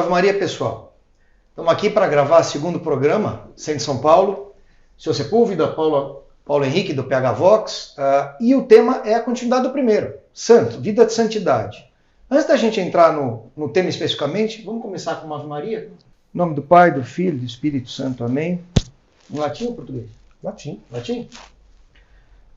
Ave Maria, pessoal. Estamos aqui para gravar o segundo programa, Centro de São Paulo. Sr. Sepúlveda, Paulo Henrique, do PH Vox. E o tema é a continuidade do primeiro, santo, vida de santidade. Antes da gente entrar no tema especificamente, vamos começar com uma Ave Maria? Em nome do Pai, do Filho e do Espírito Santo. Amém. Em latim ou português? Latim. Latim?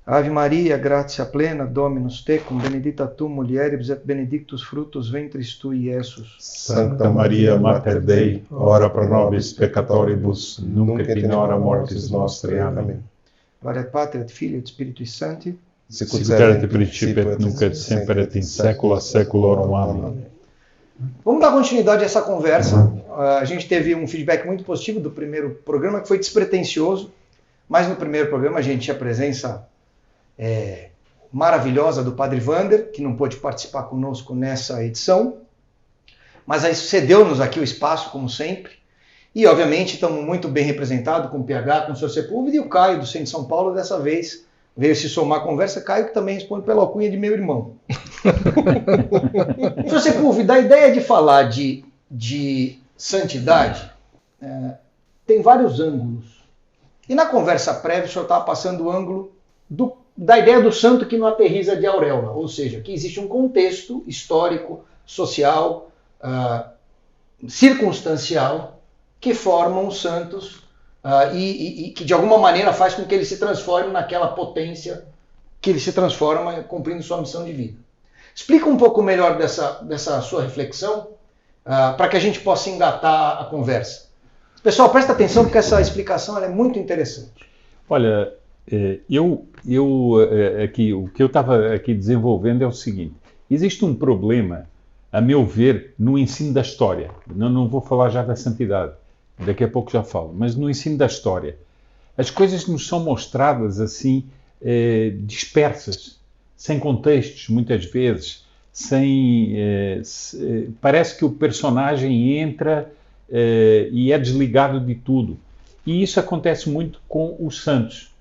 Ave Maria, gratia plena, Dominus tecum, benedicta tu mulieribus et benedictus fructus ventris tui, Iesus. Santa Maria, Mater Dei, ora pro nobis peccatoribus, nunc et in hora mortis nostrae. Amém. Gloria et Patri et Filii et Spiritui Sancti. Sicut erat in principio et nunc et semper et in saecula saeculorum. Amém. Vamos dar continuidade a essa conversa. A gente teve um feedback muito positivo do primeiro programa, que foi despretensioso, mas no primeiro programa a gente tinha a presença maravilhosa do Padre Wander, que não pôde participar conosco nessa edição, mas aí cedeu-nos aqui o espaço, como sempre, e obviamente estamos muito bem representados com o PH, com o Sr. Sepúlveda, e o Caio, do Centro de São Paulo, dessa vez veio se somar à conversa. Caio, que também responde pela alcunha de meu irmão. Sr. Sepúlveda, a ideia de falar de santidade tem vários ângulos. E na conversa prévia, o senhor estava passando o ângulo da ideia do santo que não aterriza de auréola, ou seja, que existe um contexto histórico, social, circunstancial, que formam os santos e que de alguma maneira faz com que eles se transformem naquela potência que ele se transforma cumprindo sua missão de vida. Explica um pouco melhor dessa sua reflexão, para que a gente possa engatar a conversa. Pessoal, presta atenção, porque essa explicação ela é muito interessante. Olha, o que eu estava aqui desenvolvendo é o seguinte: existe um problema, a meu ver, no ensino da história. Não vou falar já da santidade, daqui a pouco já falo, mas no ensino da história. As coisas nos são mostradas assim, dispersas, sem contextos, muitas vezes, parece que o personagem entra e é desligado de tudo. E isso acontece muito com os santos.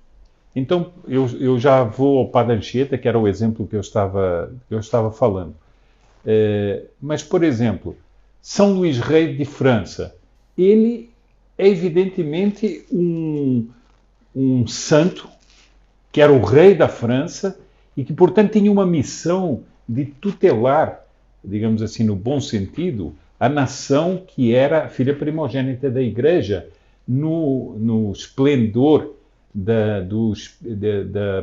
Então, eu já vou ao Padre Anchieta, que era o exemplo que eu estava falando. Mas, por exemplo, São Luís Rei de França, ele é evidentemente um santo, que era o rei da França, e que, portanto, tinha uma missão de tutelar, digamos assim, no bom sentido, a nação que era a filha primogênita da Igreja, no esplendor da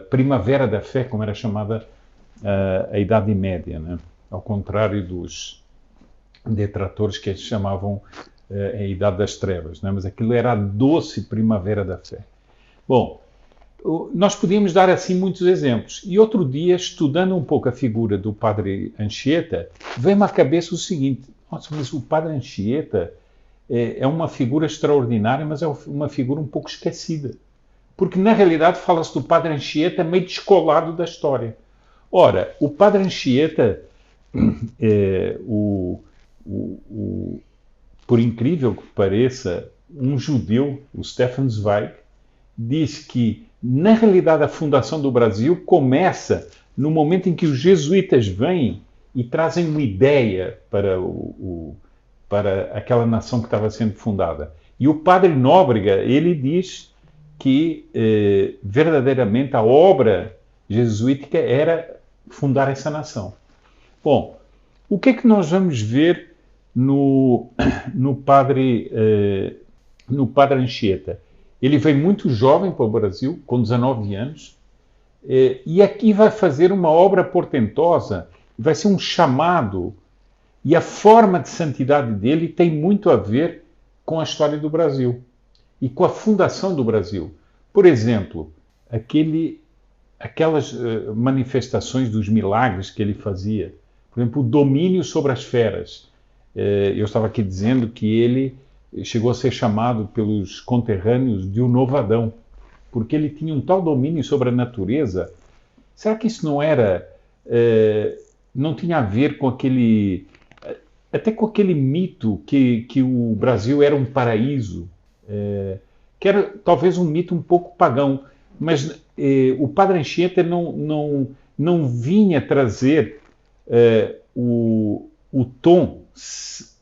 primavera da fé, como era chamada a Idade Média, né? Ao contrário dos detratores que chamavam a Idade das Trevas, né? Mas aquilo era a doce primavera da fé. Bom, nós podíamos dar assim muitos exemplos. E outro dia, estudando um pouco a figura do Padre Anchieta, veio-me à cabeça o seguinte: nossa, mas o Padre Anchieta é uma figura extraordinária, mas é uma figura um pouco esquecida. Porque, na realidade, fala-se do Padre Anchieta meio descolado da história. Ora, o Padre Anchieta, por incrível que pareça, um judeu, o Stefan Zweig, diz que, na realidade, a fundação do Brasil começa no momento em que os jesuítas vêm e trazem uma ideia para aquela nação que estava sendo fundada. E o Padre Nóbrega, ele diz que verdadeiramente a obra jesuítica era fundar essa nação. Bom, o que é que nós vamos ver no Padre Anchieta? Ele veio muito jovem para o Brasil, com 19 anos, e aqui vai fazer uma obra portentosa, vai ser um chamado, e a forma de santidade dele tem muito a ver com a história do Brasil e com a fundação do Brasil. Por exemplo, aquelas manifestações dos milagres que ele fazia. Por exemplo, o domínio sobre as feras. Eu estava aqui dizendo que ele chegou a ser chamado pelos conterrâneos de o Novo Adão, porque ele tinha um tal domínio sobre a natureza. Será que isso não tinha a ver com até com aquele mito que o Brasil era um paraíso, que era talvez um mito um pouco pagão, mas o Padre Anchieta não vinha trazer o tom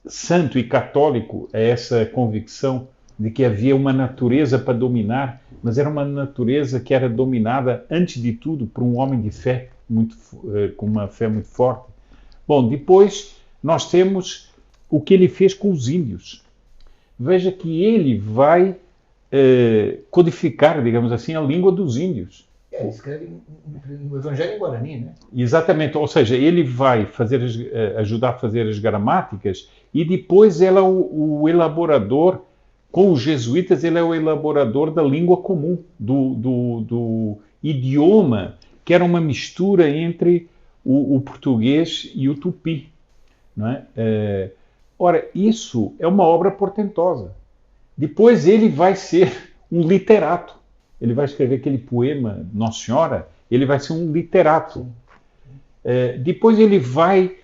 santo e católico é essa convicção de que havia uma natureza para dominar, mas era uma natureza que era dominada, antes de tudo, por um homem de fé, com uma fé muito forte. Bom, depois nós temos o que ele fez com os índios. Veja que ele vai codificar, digamos assim, a língua dos índios. Ele escreve no Evangelho em Guarani, né? Exatamente, ou seja, ele vai ajudar a fazer as gramáticas e depois ele é o elaborador, com os jesuítas, ele é o elaborador da língua comum, do idioma, que era uma mistura entre o português e o tupi. Não é? Ora, isso é uma obra portentosa. Depois ele vai ser um literato. Ele vai escrever aquele poema Nossa Senhora, ele vai ser um literato. Depois ele vai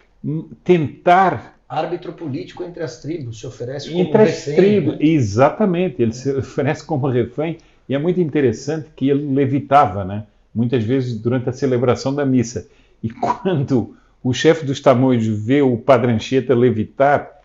tentar... Árbitro político entre as tribos, se oferece como entre refém. As tribos, né? Exatamente, ele se oferece como refém. E é muito interessante que ele levitava, né? Muitas vezes durante a celebração da missa. E quando o chefe dos tamoios vê o Padre Anchieta levitar,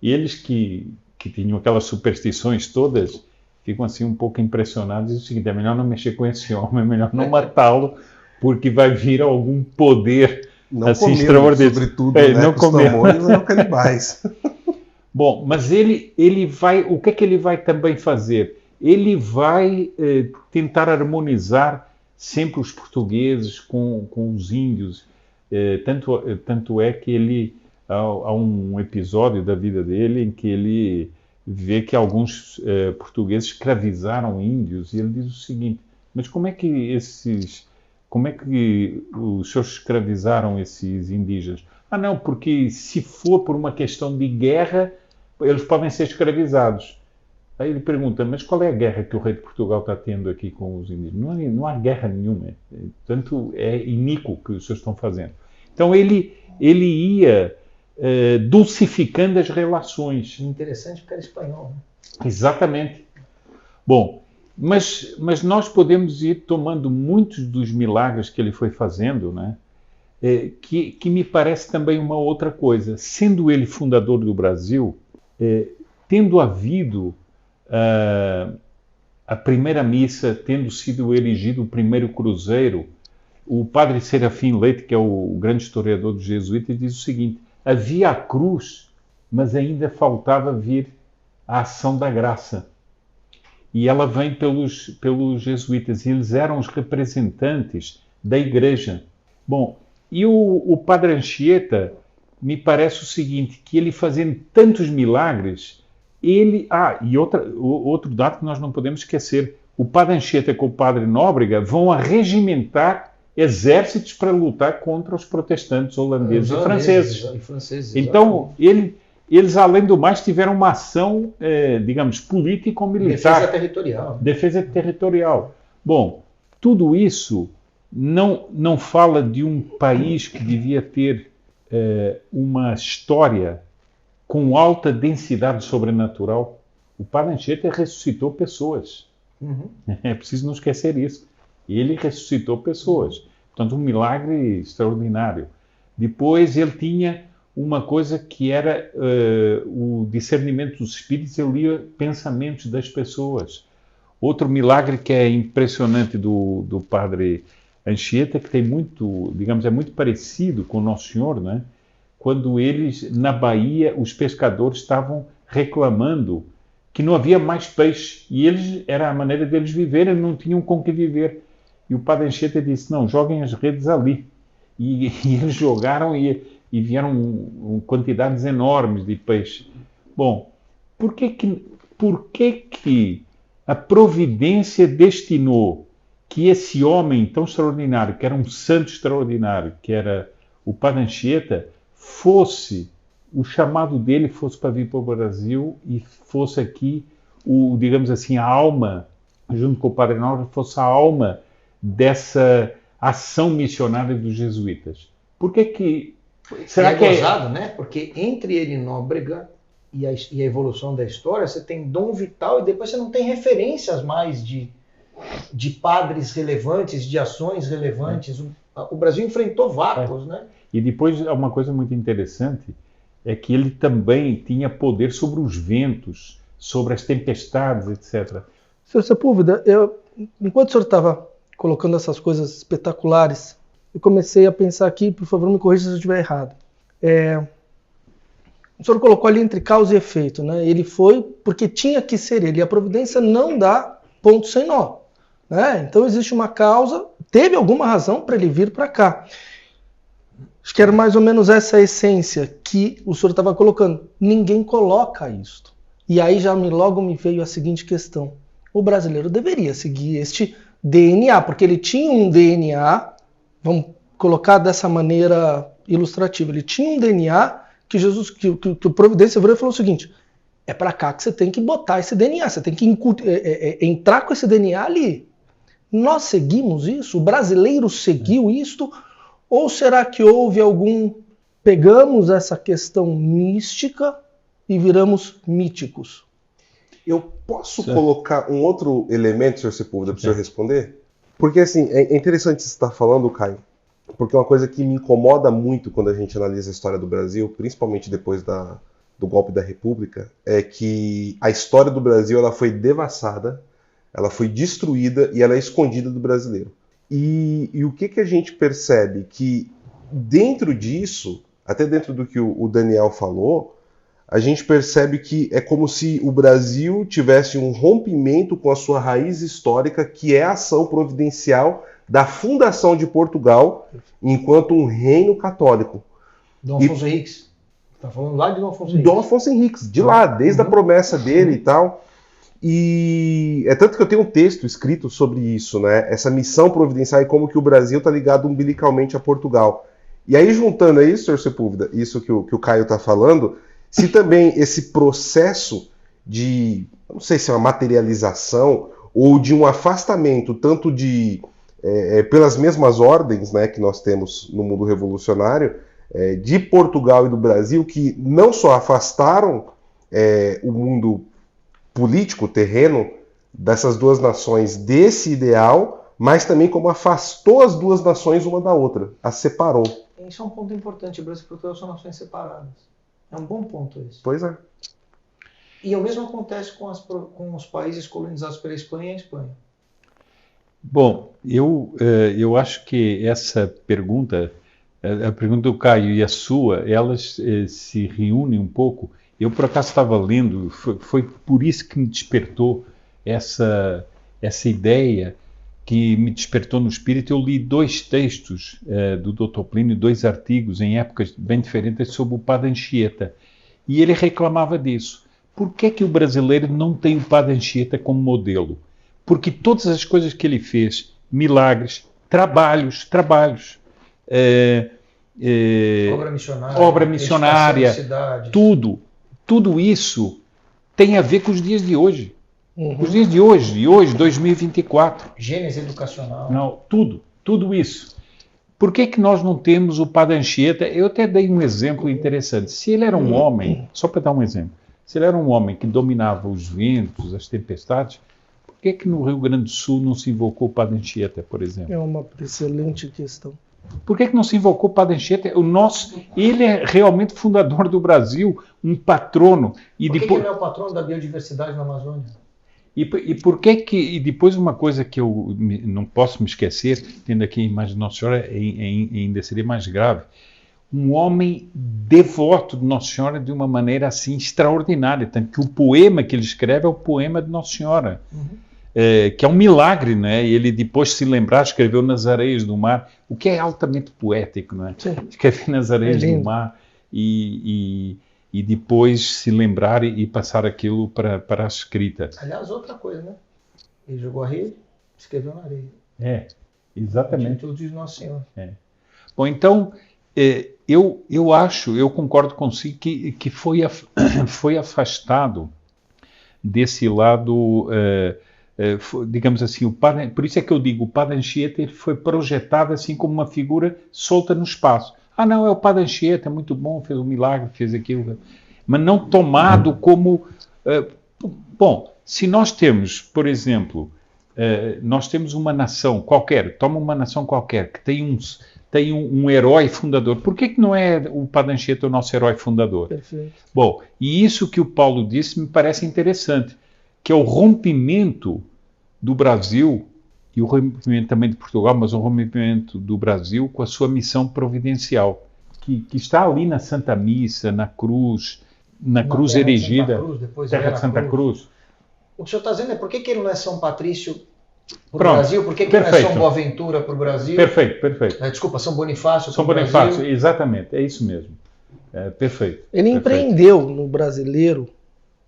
eles que tinham aquelas superstições todas, ficam assim um pouco impressionados e dizem o seguinte: é melhor não mexer com esse homem, é melhor não matá-lo, porque vai vir algum poder não assim extraordinário. Sobretudo, né, não comer. Os tamoios eram canibais. Bom, mas ele vai, o que é que ele vai também fazer? Ele vai tentar harmonizar sempre os portugueses com os índios. Tanto é que há um episódio da vida dele em que ele vê que alguns portugueses escravizaram índios, e ele diz o seguinte: mas como é que os senhores escravizaram esses indígenas? Ah, não, porque se for por uma questão de guerra, eles podem ser escravizados. Aí ele pergunta: mas qual é a guerra que o rei de Portugal está tendo aqui com os indígenas? Não há guerra nenhuma. Portanto, é iníquo o que os senhores estão fazendo. Então ele ia dulcificando as relações. Interessante porque era espanhol, né? Exatamente. Bom, mas nós podemos ir tomando muitos dos milagres que ele foi fazendo, né? Que me parece também uma outra coisa. Sendo ele fundador do Brasil, tendo havido a primeira missa, tendo sido erigido o primeiro cruzeiro, o padre Serafim Leite, que é o grande historiador dos jesuítas, diz o seguinte: havia a cruz, mas ainda faltava vir a ação da graça. E ela vem pelos jesuítas, e eles eram os representantes da igreja. Bom, e o Padre Anchieta, me parece o seguinte, que ele fazendo tantos milagres, e outro dado que nós não podemos esquecer: o Padre Anchieta com o Padre Nóbrega vão arregimentar exércitos para lutar contra os protestantes holandeses e franceses. Então, eles, além do mais, tiveram uma ação, digamos, político-militar. Defesa territorial. Defesa territorial. Bom, tudo isso não fala de um país que devia ter uma história com alta densidade sobrenatural. O Padre Anchieta ressuscitou pessoas. Uhum. É preciso não esquecer isso. Ele ressuscitou pessoas. Portanto, um milagre extraordinário. Depois ele tinha uma coisa que era o discernimento dos espíritos. Ele lia pensamentos das pessoas. Outro milagre que é impressionante do Padre Anchieta, que tem muito, digamos, é muito parecido com o Nosso Senhor, né? Quando eles, na Bahia, os pescadores estavam reclamando que não havia mais peixe, e era a maneira deles viverem, não tinham com que viver. E o Padre Anchieta disse: não, joguem as redes ali. E eles jogaram e vieram quantidades enormes de peixe. Bom, por que a providência destinou que esse homem tão extraordinário, que era um santo extraordinário, que era o Padre Anchieta, o chamado dele fosse para vir para o Brasil e fosse aqui, digamos assim, a alma, junto com o Padre Nóbrega, fosse a alma dessa ação missionária dos jesuítas? Por que será que é gozado, né? Porque entre ele e Nóbrega e a evolução da história, você tem Dom Vital e depois você não tem referências mais de padres relevantes, de ações relevantes. O Brasil enfrentou vácuos, né? E depois, uma coisa muito interessante, é que ele também tinha poder sobre os ventos, sobre as tempestades, etc. Senhor Sepúlveda, enquanto o senhor estava colocando essas coisas espetaculares, eu comecei a pensar aqui, por favor, me corrija se eu estiver errado. O senhor colocou ali entre causa e efeito, né? Ele foi porque tinha que ser ele. A providência não dá ponto sem nó, né? Então existe uma causa, teve alguma razão para ele vir para cá. Acho que era mais ou menos essa a essência que o senhor estava colocando. Ninguém coloca isto. E aí logo me veio a seguinte questão. O brasileiro deveria seguir este DNA, porque ele tinha um DNA, vamos colocar dessa maneira ilustrativa, ele tinha um DNA que o Providência virou e falou o seguinte: é para cá que você tem que botar esse DNA, você tem que entrar com esse DNA ali. Nós seguimos isso? O brasileiro seguiu isto? Ou será que houve pegamos essa questão mística e viramos míticos? Eu posso colocar um outro elemento, senhor Sepúlveda, para o senhor responder? Porque assim, é interessante você estar falando, Caio, porque uma coisa que me incomoda muito quando a gente analisa a história do Brasil, principalmente depois do golpe da República, é que a história do Brasil ela foi devassada, ela foi destruída e ela é escondida do brasileiro. E o que a gente percebe? Que dentro disso, até dentro do que o Daniel falou, a gente percebe que é como se o Brasil tivesse um rompimento com a sua raiz histórica, que é a ação providencial da fundação de Portugal enquanto um reino católico. Dom Afonso Henriques. Está falando lá de Dom Afonso Henriques. Dom Afonso Henriques, de lá, desde a promessa dele e tal. E é tanto que eu tenho um texto escrito sobre isso, né? Essa missão providencial e como que o Brasil está ligado umbilicalmente a Portugal. E aí, juntando a isso, senhor Sepúlveda, isso que o Caio está falando, se também esse processo de, não sei se é uma materialização ou de um afastamento, tanto pelas mesmas ordens, né, que nós temos no mundo revolucionário, de Portugal e do Brasil, que não só afastaram o mundo político, terreno, dessas duas nações desse ideal, mas também como afastou as duas nações uma da outra, as separou. Isso é um ponto importante. O Brasil e Portugal são nações separadas. É um bom ponto esse. Pois é. E o mesmo acontece com os países colonizados pela Espanha e a Espanha. Bom, eu acho que essa pergunta, a pergunta do Caio e a sua, elas se reúnem um pouco. Eu, por acaso, estava lendo, foi por isso que me despertou essa ideia, que me despertou no espírito. Eu li 2 textos do Dr. Plínio, 2 artigos em épocas bem diferentes sobre o Padre Anchieta. E ele reclamava disso. Por que é que o brasileiro não tem o Padre Anchieta como modelo? Porque todas as coisas que ele fez, milagres, trabalhos, obra missionária, tudo isso tem a ver com os dias de hoje. Os dias de hoje, 2024. Gênese educacional. Não, tudo isso. Por que nós não temos o Padre Anchieta? Eu até dei um exemplo interessante. Se ele era um homem, só para dar um exemplo, se ele era um homem que dominava os ventos, as tempestades, por que no Rio Grande do Sul não se invocou o Padre Anchieta, por exemplo? É uma excelente questão. Por que não se invocou o Padre Anchieta? Ele é realmente fundador do Brasil, um patrono. Por que ele é o patrono da biodiversidade na Amazônia? E por que e depois uma coisa que eu não posso me esquecer, tendo aqui a imagem de Nossa Senhora, ainda seria mais grave, um homem devoto de Nossa Senhora de uma maneira assim extraordinária, tanto que o poema que ele escreve é o poema de Nossa Senhora. Que é um milagre, né? Ele depois se lembrar, escreveu Nas Areias do Mar, o que é altamente poético, não é? Escrever Nas Areias do Mar e depois se lembrar e passar aquilo para a escrita. Aliás, outra coisa, né? Ele jogou a rede, escreveu na areia. Exatamente. Tudo de Nossa Senhora. Bom, então, eu concordo consigo que foi afastado desse lado... digamos assim, por isso é que eu digo, o Padre Anchieta ele foi projetado assim como uma figura solta no espaço. Não, é o Padre Anchieta, é muito bom, fez um milagre, fez aquilo, mas não tomado como... bom, se nós temos, por exemplo, nós temos uma nação qualquer, toma uma nação qualquer, que tem tem um herói fundador. Por que não é o Padre Anchieta o nosso herói fundador? Perfeito. Bom, e isso que o Paulo disse me parece interessante, que é o rompimento do Brasil, e o rompimento também de Portugal, mas o rompimento do Brasil com a sua missão providencial, que está ali na Santa Missa, na cruz erigida, Terra de Santa Cruz. O que o senhor está dizendo é por que ele não é São Patrício para o Pronto, Brasil? Por que ele não é São Boaventura para o Brasil? Perfeito. Desculpa, São Bonifácio São para o Bonifácio, Brasil? exatamente, é isso mesmo. Perfeito. Ele empreendeu no brasileiro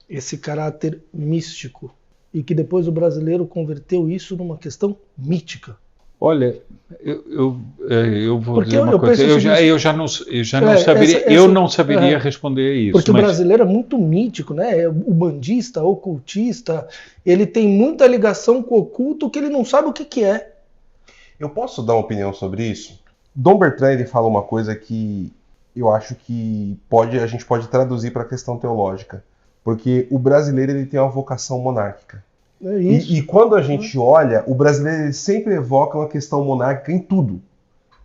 esse caráter místico e que depois o brasileiro converteu isso numa questão mítica. Olha, eu vou Porque dizer uma coisa. Eu já não saberia, eu não saberia responder a isso. Porque o brasileiro é muito mítico, né? O bandista, ocultista, ele tem muita ligação com o oculto que ele não sabe o que é. Eu posso dar uma opinião sobre isso? Dom Bertrand ele fala uma coisa que eu acho que a gente pode traduzir para a questão teológica. Porque o brasileiro ele tem uma vocação monárquica. É isso. E quando a gente olha, o brasileiro ele sempre evoca uma questão monárquica em tudo.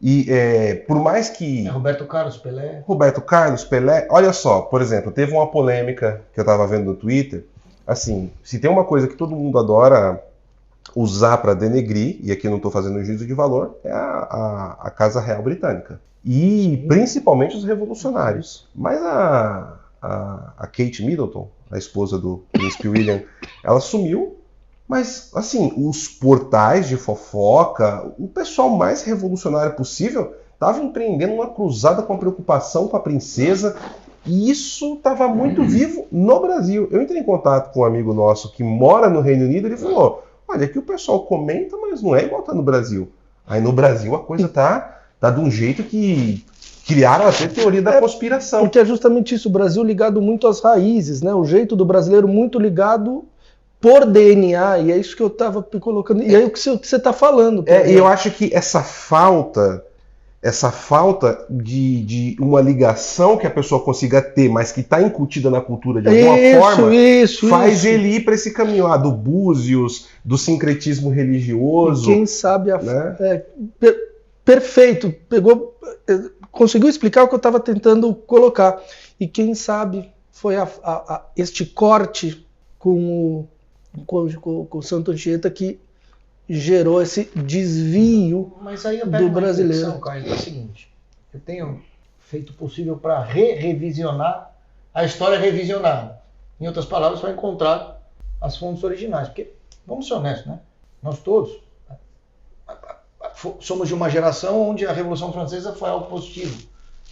E por mais que... Roberto Carlos, Pelé... Olha só, por exemplo, teve uma polêmica que eu estava vendo no Twitter. Assim, se tem uma coisa que todo mundo adora usar para denegrir, e aqui eu não estou fazendo juízo de valor, é a Casa Real Britânica. E principalmente os revolucionários. Mas a Kate Middleton, a esposa do Príncipe William, ela sumiu. Mas, assim, os portais de fofoca, o pessoal mais revolucionário possível, estava empreendendo uma cruzada com a preocupação com a princesa, e isso estava muito vivo no Brasil. Eu entrei em contato com um amigo nosso que mora no Reino Unido, ele falou, olha, aqui o pessoal comenta, mas não é igual tá no Brasil. Aí no Brasil a coisa tá de um jeito que criaram até a teoria da conspiração. Porque é justamente isso, o Brasil ligado muito às raízes, né? O jeito do brasileiro muito ligado por DNA, e é isso que eu estava colocando, e é o que você está falando. E eu acho que essa falta de uma ligação que a pessoa consiga ter, mas que está incutida na cultura de alguma forma, faz ele ir para esse caminho do Búzios, do sincretismo religioso. E quem sabe perfeito, conseguiu explicar o que eu estava tentando colocar. E quem sabe foi este corte com o Santo Anchieta que gerou esse desvio. Mas aí eu do brasileiro. É o seguinte, eu tenho feito o possível para revisionar a história revisionada. Em outras palavras, para encontrar as fontes originais. Porque, vamos ser honestos, né? Nós todos somos de uma geração onde a Revolução Francesa foi algo positivo,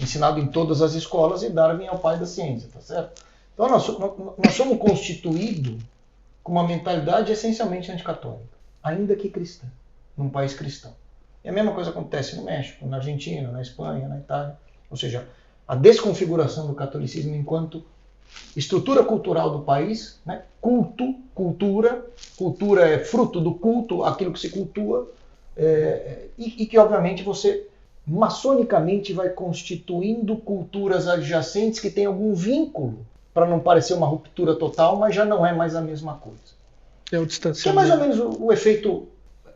ensinado em todas as escolas, e Darwin é o pai da ciência, tá certo? Então nós somos constituídos com uma mentalidade essencialmente anticatólica, ainda que cristã, num país cristão. E a mesma coisa acontece no México, na Argentina, na Espanha, na Itália. Ou seja, a desconfiguração do catolicismo enquanto estrutura cultural do país, né? Cultura é fruto do culto, aquilo que se cultua, e que obviamente você maçonicamente vai constituindo culturas adjacentes que têm algum vínculo, para não parecer uma ruptura total, mas já não é mais a mesma coisa. É o distanciamento. Que é mais ou menos o efeito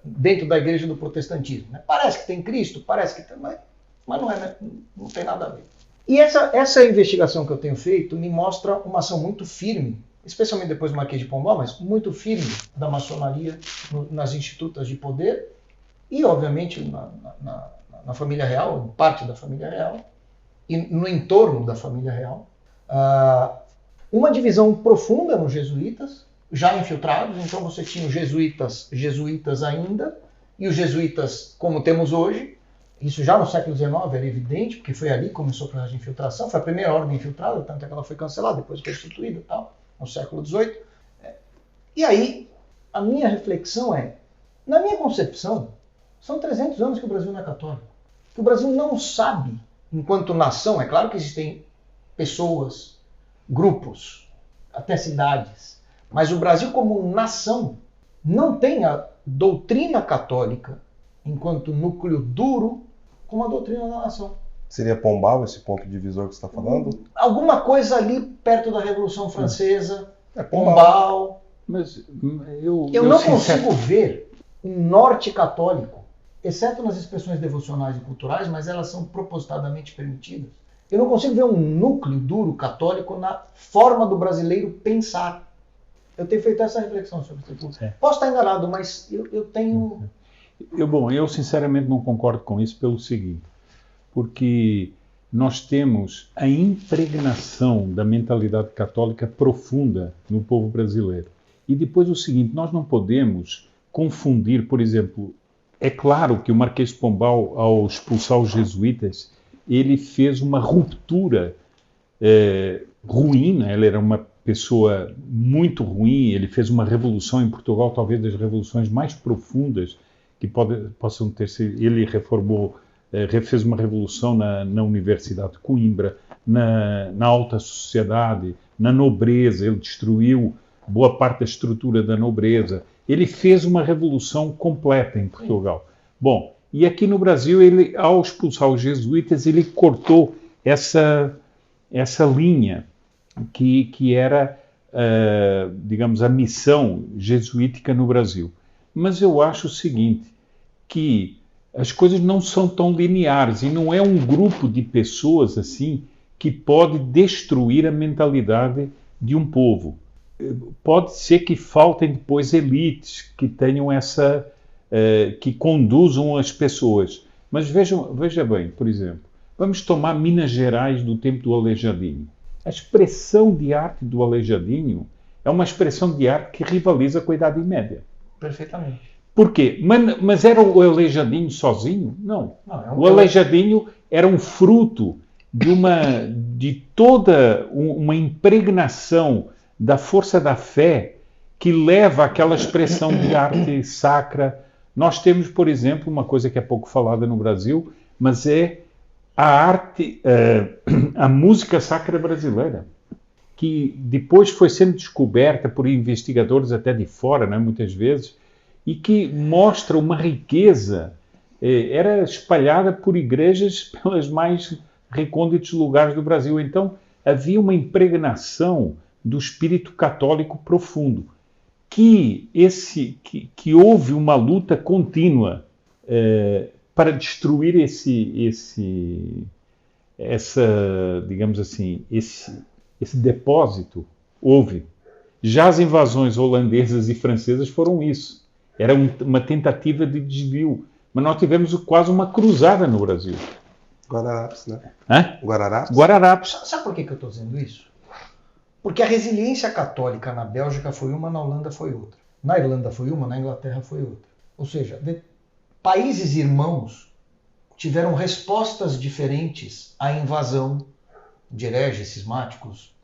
dentro da igreja do protestantismo. Né? Parece que tem Cristo, parece que tem, mas não é, né? Não tem nada a ver. E essa investigação que eu tenho feito me mostra uma ação muito firme, especialmente depois do Marquês de Pombal, mas muito firme da maçonaria nas institutas de poder e, obviamente, na família real, em parte da família real, e no entorno da família real. Uma divisão profunda nos jesuítas, já infiltrados, então você tinha os jesuítas ainda, e os jesuítas como temos hoje. Isso já no século XIX era evidente, porque foi ali que começou o processo de infiltração, foi a primeira ordem infiltrada, tanto é que ela foi cancelada, depois foi restituída e tal, no século XVIII. E aí, a minha reflexão na minha concepção, são 300 anos que o Brasil não é católico. Que o Brasil não sabe, enquanto nação, é claro que existem pessoas, grupos, até cidades, mas o Brasil como nação não tem a doutrina católica enquanto núcleo duro como a doutrina da nação. Seria Pombal esse ponto divisor que você está falando? Alguma coisa ali perto da Revolução Francesa, Pombal. Mas eu não consigo ver um norte católico exceto nas expressões devocionais e culturais, mas elas são propositadamente permitidas. Eu não consigo ver um núcleo duro católico na forma do brasileiro pensar. Eu tenho feito essa reflexão sobre isso. Posso estar enganado, mas eu tenho... Eu sinceramente não concordo com isso pelo seguinte, porque nós temos a impregnação da mentalidade católica profunda no povo brasileiro. E depois o seguinte, nós não podemos confundir, por exemplo, é claro que o Marquês de Pombal, ao expulsar os jesuítas, ele fez uma ruptura ruim, né? Ele era uma pessoa muito ruim, ele fez uma revolução em Portugal, talvez das revoluções mais profundas que possam ter sido. Ele fez uma revolução na Universidade de Coimbra, na alta sociedade, na nobreza, ele destruiu boa parte da estrutura da nobreza. Ele fez uma revolução completa em Portugal. Bom, e aqui no Brasil, ele, ao expulsar os jesuítas, ele cortou essa linha que era, digamos, a missão jesuítica no Brasil. Mas eu acho o seguinte, que as coisas não são tão lineares e não é um grupo de pessoas assim que pode destruir a mentalidade de um povo. Pode ser que faltem depois elites que tenham que conduzam as pessoas. Mas veja bem, por exemplo, vamos tomar Minas Gerais do tempo do Aleijadinho. A expressão de arte do Aleijadinho é uma expressão de arte que rivaliza com a Idade Média. Perfeitamente. Por quê? Mas era o Aleijadinho sozinho? Não. O Aleijadinho era um fruto de toda uma impregnação da força da fé que leva àquela expressão de arte sacra. Nós temos, por exemplo, uma coisa que é pouco falada no Brasil, mas é a arte, a música sacra brasileira, que depois foi sendo descoberta por investigadores até de fora, né, muitas vezes, e que mostra uma riqueza, era espalhada por igrejas pelos mais recônditos lugares do Brasil. Então, havia uma impregnação do espírito católico profundo, que houve uma luta contínua para destruir digamos assim, esse depósito. Houve. Já as invasões holandesas e francesas foram isso. Era uma tentativa de desvio. Mas nós tivemos quase uma cruzada no Brasil. Guararapes, né? Hã? Guararapes. Sabe por que eu estou dizendo isso? Porque a resiliência católica na Bélgica foi uma, na Holanda foi outra. Na Irlanda foi uma, na Inglaterra foi outra. Ou seja, países irmãos tiveram respostas diferentes à invasão de hereges, cismáticos,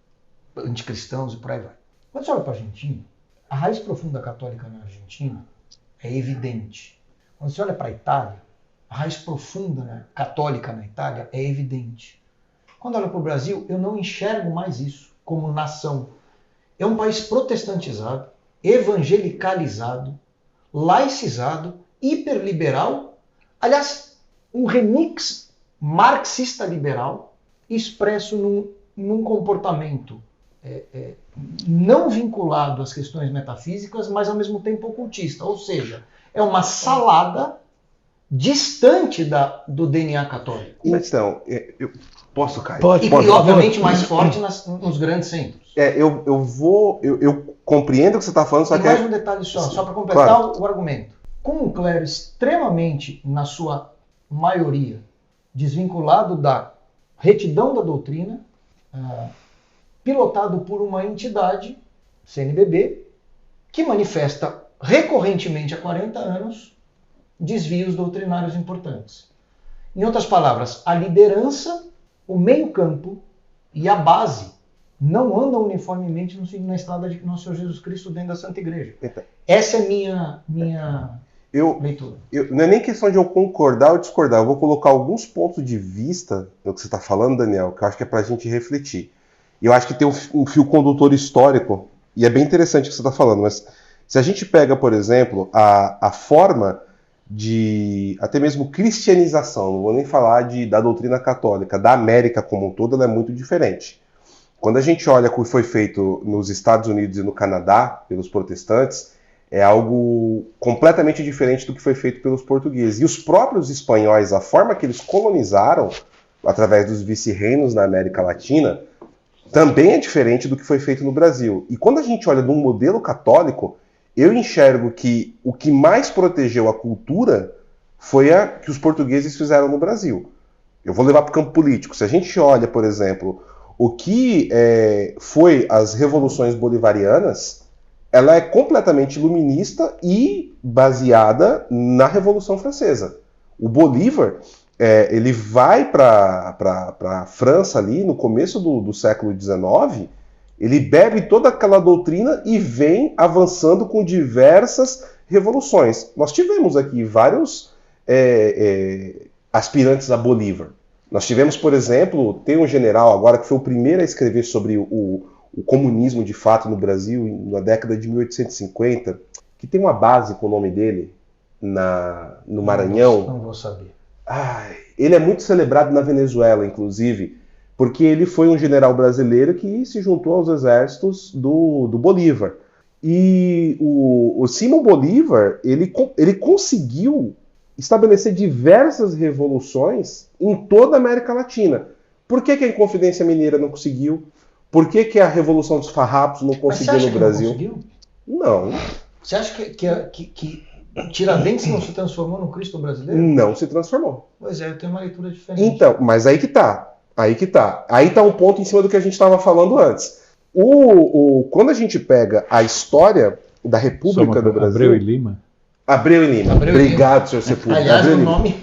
anticristãos e por aí vai. Quando você olha para a Argentina, a raiz profunda católica na Argentina é evidente. Quando você olha para a Itália, a raiz profunda católica na Itália é evidente. Quando olha para o Brasil, eu não enxergo mais isso como nação. É um país protestantizado, evangelicalizado, laicizado, hiperliberal, aliás, um remix marxista-liberal expresso num comportamento não vinculado às questões metafísicas, mas ao mesmo tempo ocultista. Ou seja, é uma salada distante do DNA católico. Então, eu posso, Caio? E obviamente mais forte nos grandes centros. Eu compreendo o que você está falando, só que... mais um detalhe só para completar o argumento. Com um clero extremamente, na sua maioria, desvinculado da retidão da doutrina, pilotado por uma entidade, CNBB, que manifesta recorrentemente há 40 anos desvios doutrinários importantes. Em outras palavras, a liderança, o meio-campo e a base não andam uniformemente na estrada de Nosso Senhor Jesus Cristo dentro da Santa Igreja. Então, essa é minha leitura. Não é nem questão de eu concordar ou discordar, eu vou colocar alguns pontos de vista no que você está falando, Daniel, que eu acho que é para a gente refletir. E eu acho que tem um fio condutor histórico, e é bem interessante o que você está falando, mas se a gente pega, por exemplo, a forma de até mesmo cristianização, não vou nem falar da doutrina católica, da América como um todo, ela é muito diferente. Quando a gente olha o que foi feito nos Estados Unidos e no Canadá, pelos protestantes, É algo completamente diferente do que foi feito pelos portugueses. E os próprios espanhóis, a forma que eles colonizaram, através dos vice-reinos na América Latina, também é diferente do que foi feito no Brasil. E quando a gente olha de um modelo católico, eu enxergo que o que mais protegeu a cultura foi a que os portugueses fizeram no Brasil. Eu vou levar para o campo político. Se a gente olha, por exemplo, o que foi as revoluções bolivarianas, ela é completamente iluminista e baseada na Revolução Francesa. O Bolívar, ele vai para a França ali no começo do século XIX, ele bebe toda aquela doutrina e vem avançando com diversas revoluções. Nós tivemos aqui vários aspirantes a Bolívar. Nós tivemos, por exemplo, tem um general agora que foi o primeiro a escrever sobre o comunismo de fato no Brasil, na década de 1850, que tem uma base com o nome dele no Maranhão. Não vou saber. Ele é muito celebrado na Venezuela, inclusive, porque ele foi um general brasileiro que se juntou aos exércitos do Bolívar. E o Simão Bolívar, ele conseguiu estabelecer diversas revoluções em toda a América Latina. Por que a Inconfidência Mineira não conseguiu? Por que a Revolução dos Farrapos não conseguiu no Brasil? Não conseguiu? Não. Você acha que Tiradentes não se transformou no Cristo brasileiro? Não se transformou. Pois é, eu tenho uma leitura diferente. Então, mas aí que tá. Aí tá um ponto em cima do que a gente estava falando antes. Quando a gente pega a história da República do Brasil... Abreu e Lima? Abreu e Lima. Obrigado, senhor Sepúlveda. Aliás, o nome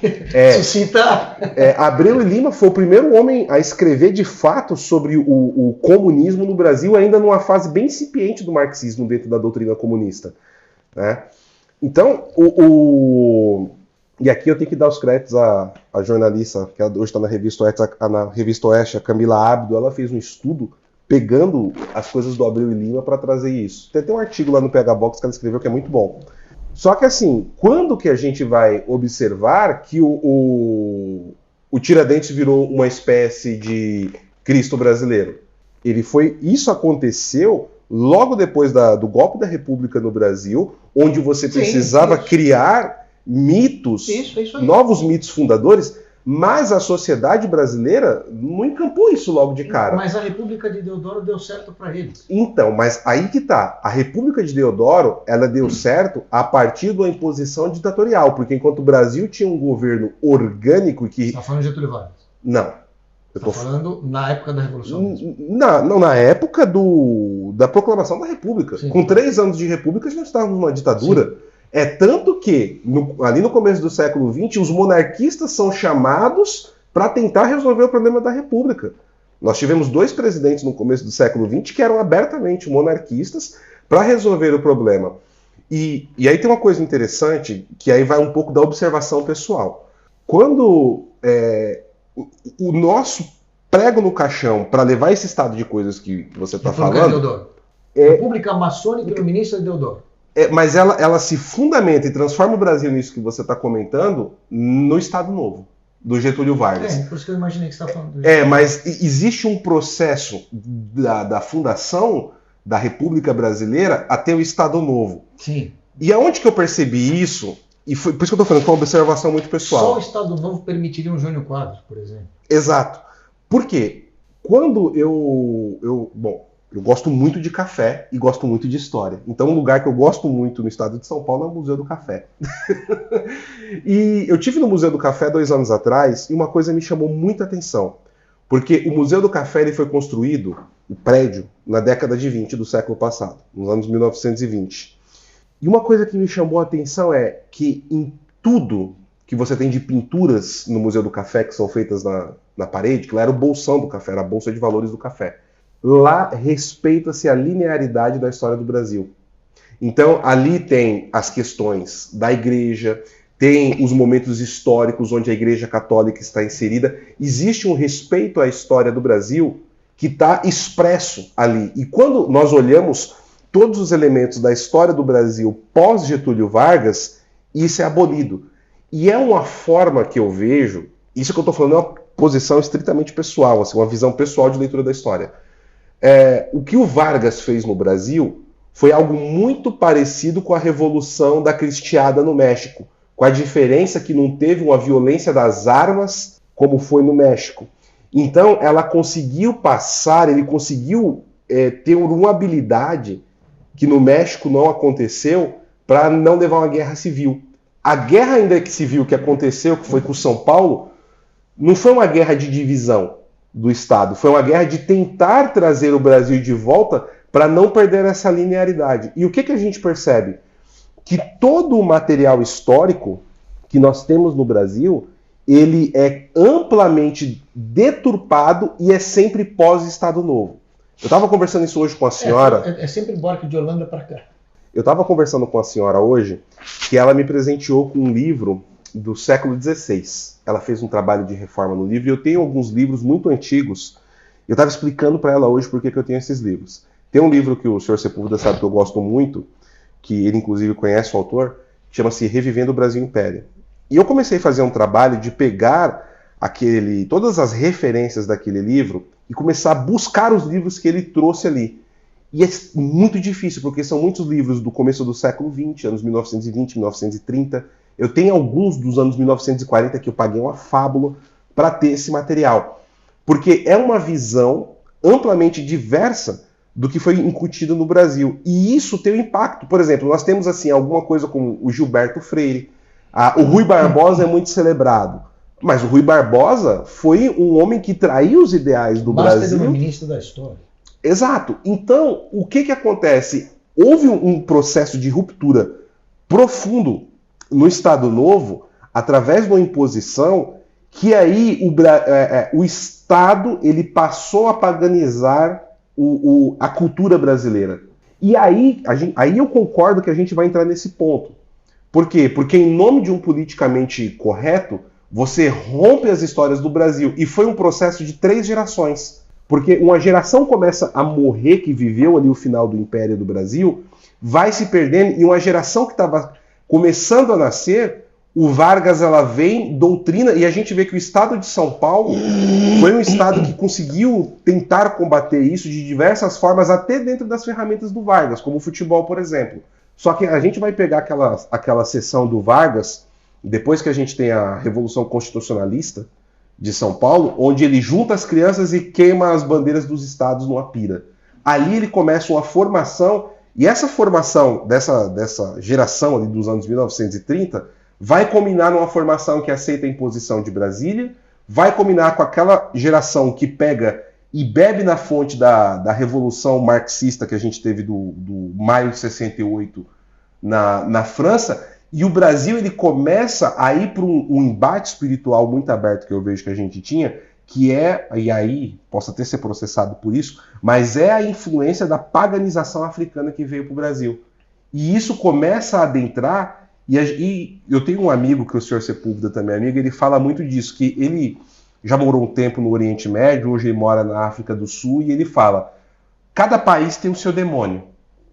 suscita... Abreu e Lima foi o primeiro homem a escrever de fato sobre o comunismo no Brasil, ainda numa fase bem incipiente do marxismo dentro da doutrina comunista. Né? Então, e aqui eu tenho que dar os créditos à jornalista, que hoje está na Revista Oeste, a Camila Abdo. Ela fez um estudo pegando as coisas do Abreu e Lima para trazer isso. Tem até um artigo lá no PH Box que ela escreveu que é muito bom. Só que assim, quando que a gente vai observar que o Tiradentes virou uma espécie de Cristo brasileiro? Isso aconteceu logo depois do golpe da República no Brasil, onde você precisava criar mitos, novos mitos fundadores, mas a sociedade brasileira não encampou isso logo de cara. Mas a República de Deodoro deu certo para eles. Então, mas aí que tá. A República de Deodoro, ela deu certo a partir da imposição ditatorial, porque enquanto o Brasil tinha um governo orgânico que... Você está falando de Getúlio Vargas? Não. Eu estou falando na época da Revolução. Não, na época da proclamação da República. Sim. Com 3 anos de República, nós estávamos numa ditadura. Sim. É tanto que, ali no começo do século XX, os monarquistas são chamados para tentar resolver o problema da República. Nós tivemos 2 presidentes no começo do século XX que eram abertamente monarquistas para resolver o problema. E aí tem uma coisa interessante, que aí vai um pouco da observação pessoal. Quando o nosso prego no caixão para levar esse estado de coisas que você está falando... República Maçônica Iluminista de Deodoro. Mas ela se fundamenta e transforma o Brasil nisso que você está comentando no Estado Novo, do Getúlio Vargas. Por isso que eu imaginei que você está falando disso. Mas existe um processo da fundação da República Brasileira até o Estado Novo. Sim. E aonde que eu percebi isso? E foi por isso que eu estou falando, foi uma observação muito pessoal. Só o Estado Novo permitiria um Jânio Quadros, por exemplo. Exato. Por quê? Quando eu gosto muito de café e gosto muito de história. Então, um lugar que eu gosto muito no estado de São Paulo é o Museu do Café. E eu tive no Museu do Café 2 anos atrás e uma coisa me chamou muita atenção. Porque o Museu do Café ele foi construído, o prédio, na década de 20 do século passado, nos anos 1920. E uma coisa que me chamou a atenção é que em tudo que você tem de pinturas no Museu do Café, que são feitas na parede, que lá era o bolsão do café, era a bolsa de valores do café. Lá respeita-se a linearidade da história do Brasil. Então, ali tem as questões da igreja, tem os momentos históricos onde a Igreja Católica está inserida. Existe um respeito à história do Brasil que está expresso ali. E quando nós olhamos todos os elementos da história do Brasil pós-Getúlio Vargas, isso é abolido. E é uma forma que eu vejo, isso que eu estou falando é uma posição estritamente pessoal, assim, uma visão pessoal de leitura da história. O que o Vargas fez no Brasil foi algo muito parecido com a Revolução da Cristiada no México, com a diferença que não teve uma violência das armas como foi no México. Então, ela conseguiu passar, ele conseguiu ter uma habilidade que no México não aconteceu para não levar uma guerra civil. A guerra ainda civil que aconteceu, que foi com São Paulo, não foi uma guerra de divisão do Estado, foi uma guerra de tentar trazer o Brasil de volta para não perder essa linearidade. E o que a gente percebe? Que todo o material histórico que nós temos no Brasil, ele é amplamente deturpado e é sempre pós-Estado Novo. Eu estava conversando isso hoje com a senhora... É sempre barco de Holanda para cá. Eu estava conversando com a senhora hoje, que ela me presenteou com um livro do século XVI. Ela fez um trabalho de reforma no livro, e eu tenho alguns livros muito antigos. Eu estava explicando para ela hoje por que eu tenho esses livros. Tem um livro que o senhor Sepúlveda sabe que eu gosto muito, que ele inclusive conhece o autor, chama-se Revivendo o Brasil Império. E eu comecei a fazer um trabalho de pegar todas as referências daquele livro e começar a buscar os livros que ele trouxe ali. E é muito difícil, porque são muitos livros do começo do século XX, anos 1920, 1930. Eu tenho alguns dos anos 1940 que eu paguei uma fábula para ter esse material. Porque é uma visão amplamente diversa do que foi incutido no Brasil. E isso tem um impacto. Por exemplo, nós temos assim alguma coisa como o Gilberto Freire. O Rui Barbosa é muito celebrado. Mas o Rui Barbosa foi um homem que traiu os ideais do Brasil. Basta ele ministro da história. Exato. Então, o que acontece? Houve um processo de ruptura profundo no Estado Novo, através de uma imposição, que aí o Estado ele passou a paganizar a cultura brasileira. E aí eu concordo que a gente vai entrar nesse ponto. Por quê? Porque em nome de um politicamente correto, você rompe as histórias do Brasil. E foi um processo de 3 gerações. Porque uma geração começa a morrer, que viveu ali o final do Império do Brasil, vai se perdendo, e uma geração que estava começando a nascer, o Vargas ela vem, doutrina, e a gente vê que o Estado de São Paulo foi um Estado que conseguiu tentar combater isso de diversas formas, até dentro das ferramentas do Vargas, como o futebol, por exemplo. Só que a gente vai pegar aquela sessão do Vargas, depois que a gente tem a Revolução Constitucionalista de São Paulo, onde ele junta as crianças e queima as bandeiras dos estados numa pira. Ali ele começa uma formação, e essa formação dessa geração ali dos anos 1930 vai combinar numa formação que aceita a imposição de Brasília, vai combinar com aquela geração que pega e bebe na fonte da Revolução Marxista que a gente teve do maio de 68 na França, e o Brasil ele começa a ir para um embate espiritual muito aberto que eu vejo que a gente tinha, que e aí, posso até ser processado por isso, mas é a influência da paganização africana que veio para o Brasil. E isso começa a adentrar, e eu tenho um amigo, que o senhor Sepúlveda também é amigo, ele fala muito disso, que ele já morou um tempo no Oriente Médio, hoje ele mora na África do Sul, e ele fala, cada país tem o seu demônio,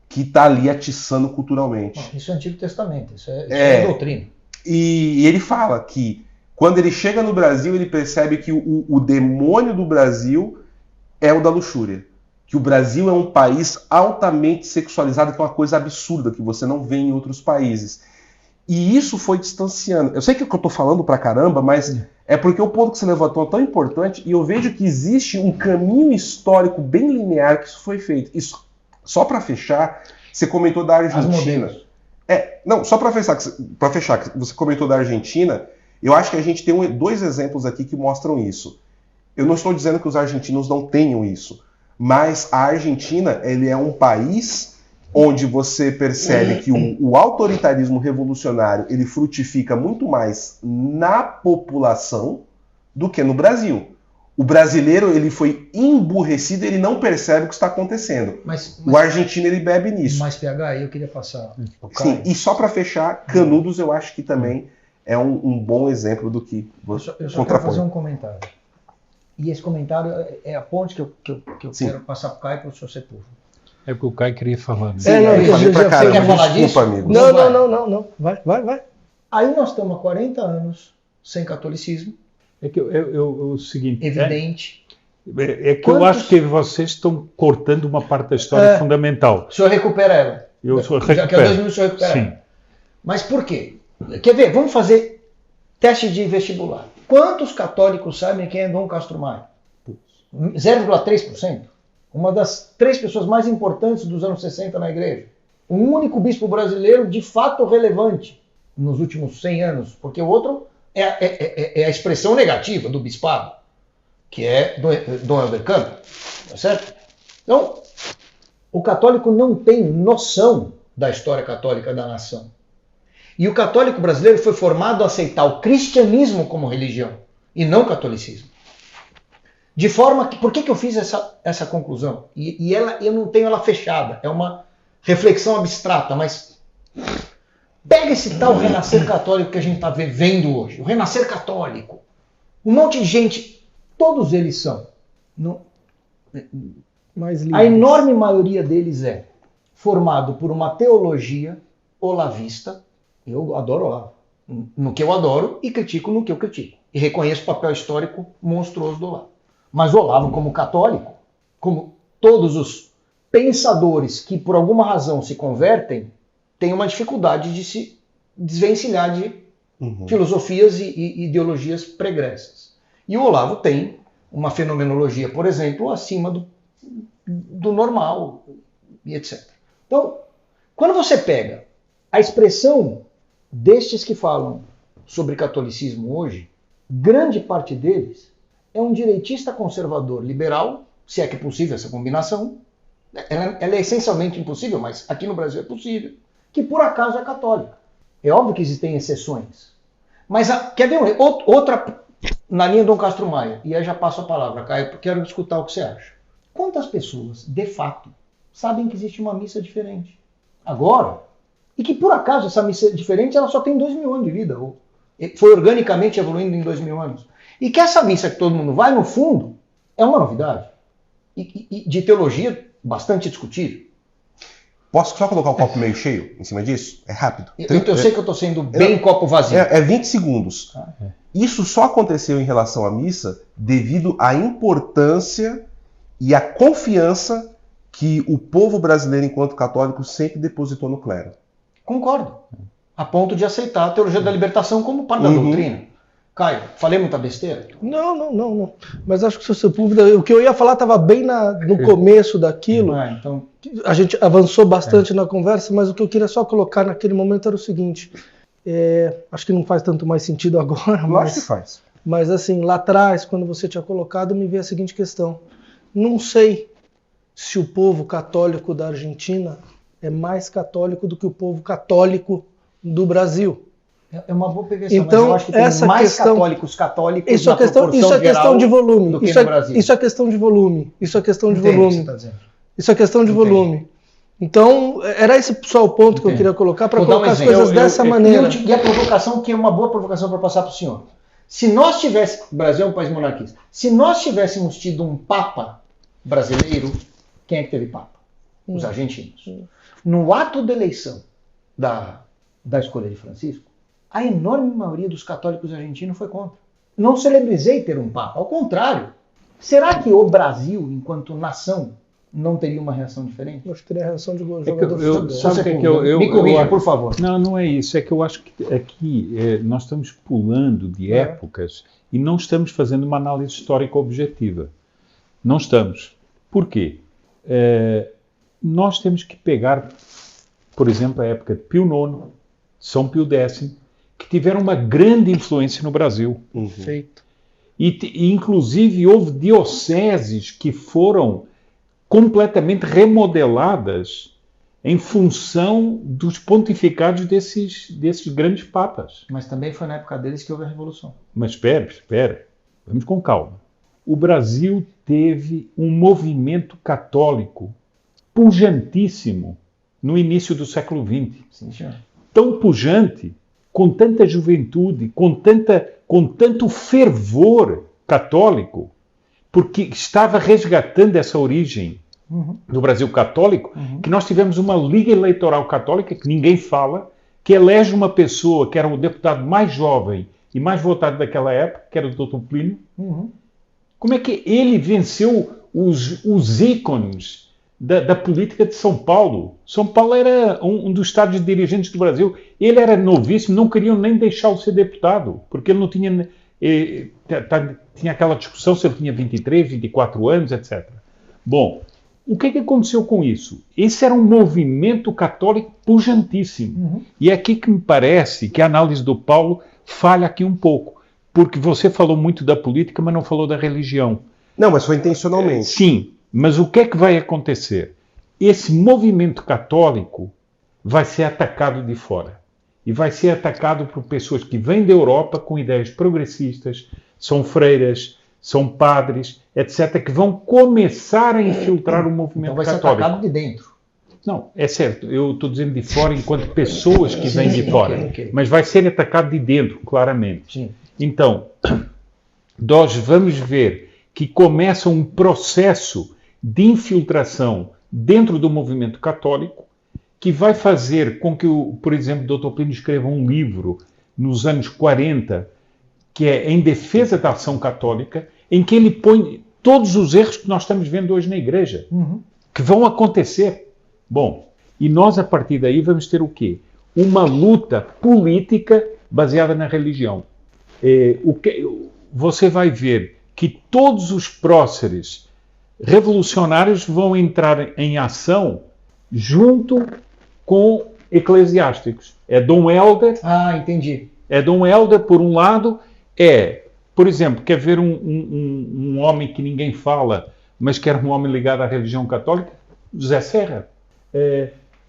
que está ali atiçando culturalmente. Isso é Antigo Testamento, isso é doutrina. E ele fala que quando ele chega no Brasil, ele percebe que o demônio do Brasil é o da luxúria. Que o Brasil é um país altamente sexualizado, que é uma coisa absurda, que você não vê em outros países. E isso foi distanciando. Eu sei que eu estou falando pra caramba, mas é porque o ponto que você levantou é tão importante, e eu vejo que existe um caminho histórico bem linear que isso foi feito. Isso, só para fechar, você comentou da Argentina. Não, só para fechar, que você comentou da Argentina, eu acho que a gente tem 2 exemplos aqui que mostram isso. Eu não estou dizendo que os argentinos não tenham isso, mas a Argentina ele é um país onde você percebe que o autoritarismo revolucionário ele frutifica muito mais na população do que no Brasil. O brasileiro ele foi emburrecido, ele não percebe o que está acontecendo. O argentino ele bebe nisso. Mas PH, eu queria passar. Sim, e só para fechar, Canudos eu acho que também é um bom exemplo do que você Eu só quero fazer um comentário. E esse comentário é a ponte que eu quero passar para o Caio e para o senhor Sepúlveda. É porque o Caio queria falar. Sim, eu falei pra caramba, quer falar disso? amigo. Não. Vai. Aí nós estamos há 40 anos sem catolicismo. É que o seguinte... Evidente. É que eu acho que vocês estão cortando uma parte da história fundamental. O senhor recupera ela. Já que há 2 minutos o senhor recupera ela. Mas por quê? Quer ver? Vamos fazer teste de vestibular. Quantos católicos sabem quem é Dom Castro Maia? 0,3%. Uma das 3 pessoas mais importantes dos anos 60 na igreja. O único bispo brasileiro de fato relevante nos últimos 100 anos, porque o outro é a expressão negativa do bispado, que é Dom Helder Câmara, tá certo? Então, o católico não tem noção da história católica da nação. E o católico brasileiro foi formado a aceitar o cristianismo como religião, e não o catolicismo. De forma que, por que eu fiz essa conclusão? E eu não tenho ela fechada, é uma reflexão abstrata, mas pega esse tal renascer católico que a gente está vivendo hoje, o renascer católico. Um monte de gente, todos eles são. A enorme maioria deles é formado por uma teologia olavista. Eu adoro Olavo, no que eu adoro, e critico no que eu critico. E reconheço o papel histórico monstruoso do Olavo. Mas o Olavo, como católico, como todos os pensadores que por alguma razão se convertem, tem uma dificuldade de se desvencilhar de filosofias e ideologias pregressas. E o Olavo tem uma fenomenologia, por exemplo, acima do normal, e etc. Então, quando você pega a expressão destes que falam sobre catolicismo hoje, grande parte deles é um direitista conservador liberal, se é que é possível essa combinação. Ela é essencialmente impossível, mas aqui no Brasil é possível, que por acaso é católica. É óbvio que existem exceções. Mas quer ver outra na linha Dom Castro Maia, e aí já passo a palavra, Caio, porque quero escutar o que você acha. Quantas pessoas, de fato, sabem que existe uma missa diferente agora, e que por acaso essa missa diferente ela só tem 2.000 anos de vida, ou foi organicamente evoluindo em 2.000 anos. E que essa missa que todo mundo vai, no fundo, é uma novidade. E de teologia bastante discutível. Posso só colocar o copo meio cheio em cima disso? É rápido. Eu sei que eu estou sendo bem copo vazio. É 20 segundos. Isso só aconteceu em relação à missa devido à importância e à confiança que o povo brasileiro, enquanto católico, sempre depositou no clero. Concordo. A ponto de aceitar a teologia da libertação como parte da doutrina. Caio, falei muita besteira? Não. Mas acho que se você dúvida, o que eu ia falar estava bem no começo daquilo. Então... A gente avançou bastante na conversa, mas o que eu queria só colocar naquele momento era o seguinte. Acho que não faz tanto mais sentido agora. Acho que faz. Mas assim, lá atrás, quando você tinha colocado, me veio a seguinte questão. Não sei se o povo católico da Argentina é mais católico do que o povo católico do Brasil. É uma boa pegação, então, mas eu acho que tem mais católicos isso é questão de volume. Isso é questão de volume. Isso é questão de volume. Isso é questão de volume. Então, era esse só o ponto que eu queria colocar para colocar as coisas dessa maneira. E a provocação, que é uma boa provocação para passar para o senhor. Se nós tivéssemos... O Brasil é um país monarquista. Se nós tivéssemos tido um papa brasileiro, quem é que teve papa? Os argentinos. No ato da eleição da escolha de Francisco, a enorme maioria dos católicos argentinos foi contra. Não celebrizei ter um papa. Ao contrário. Será que o Brasil, enquanto nação, não teria uma reação diferente? Eu acho que teria a reação de jogador de futebol. Me corrija, por favor. Não é isso. É que eu acho que aqui nós estamos pulando de épocas e não estamos fazendo uma análise histórica objetiva. Não estamos. Por quê? Nós temos que pegar, por exemplo, a época de Pio IX, São Pio X, que tiveram uma grande influência no Brasil. Feito. E inclusive houve dioceses que foram completamente remodeladas em função dos pontificados desses grandes papas. Mas também foi na época deles que houve a Revolução. Mas espera. Vamos com calma. O Brasil teve um movimento católico pujantíssimo no início do século XX. Sim, senhor. Tão pujante, com tanta juventude, com tanto fervor católico, porque estava resgatando essa origem do Brasil católico, que nós tivemos uma liga eleitoral católica, que ninguém fala, que elege uma pessoa que era o deputado mais jovem e mais votado daquela época, que era o Dr. Plínio, Como é que ele venceu os ícones da política de São Paulo? São Paulo era um dos estados dirigentes do Brasil. Ele era novíssimo, não queriam nem deixá-lo ser deputado, porque ele não tinha... tinha aquela discussão se ele tinha 23, 24 anos, etc. Bom, o que aconteceu com isso? Esse era um movimento católico pujantíssimo. E é aqui que me parece que a análise do Paulo falha aqui um pouco, porque você falou muito da política, mas não falou da religião. Não, mas foi intencionalmente. Sim, mas o que é que vai acontecer? Esse movimento católico vai ser atacado de fora. E vai ser atacado por pessoas que vêm da Europa com ideias progressistas, são freiras, são padres, etc., que vão começar a infiltrar o movimento católico. Então vai ser atacado de dentro. Não, é certo. Eu estou dizendo de fora enquanto pessoas que vêm de fora. Ok. Mas vai ser atacado de dentro, claramente. Sim. Então, nós vamos ver que começa um processo de infiltração dentro do movimento católico que vai fazer com que, por exemplo, o Dr. Plínio escreva um livro nos anos 40, que é em defesa da ação católica, em que ele põe todos os erros que nós estamos vendo hoje na Igreja, que vão acontecer. Bom, e nós a partir daí vamos ter o quê? Uma luta política baseada na religião. Você vai ver que todos os próceres revolucionários vão entrar em ação junto com eclesiásticos. É Dom Helder. Ah, entendi. É Dom Helder, por um lado, por exemplo, quer ver um homem que ninguém fala, mas que era um homem ligado à religião católica? José Serra.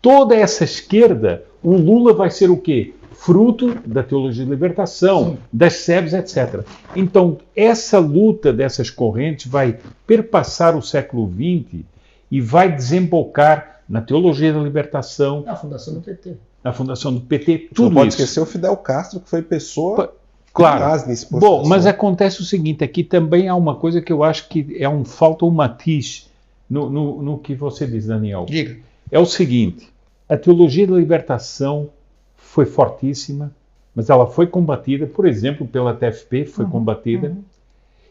Toda essa esquerda, o Lula vai ser o quê? Fruto da teologia de libertação, das SEBs, etc. Então, essa luta dessas correntes vai perpassar o século XX e vai desembocar na teologia da libertação. Na fundação do PT. Na fundação do PT, tudo Não pode isso. esquecer o Fidel Castro, que foi pessoa... Claro. Nesse processo. Bom, mas acontece o seguinte, aqui também há uma coisa que eu acho que falta um matiz no que você diz, Daniel. Diga. É o seguinte, a teologia da libertação foi fortíssima, mas ela foi combatida, por exemplo, pela TFP, foi combatida.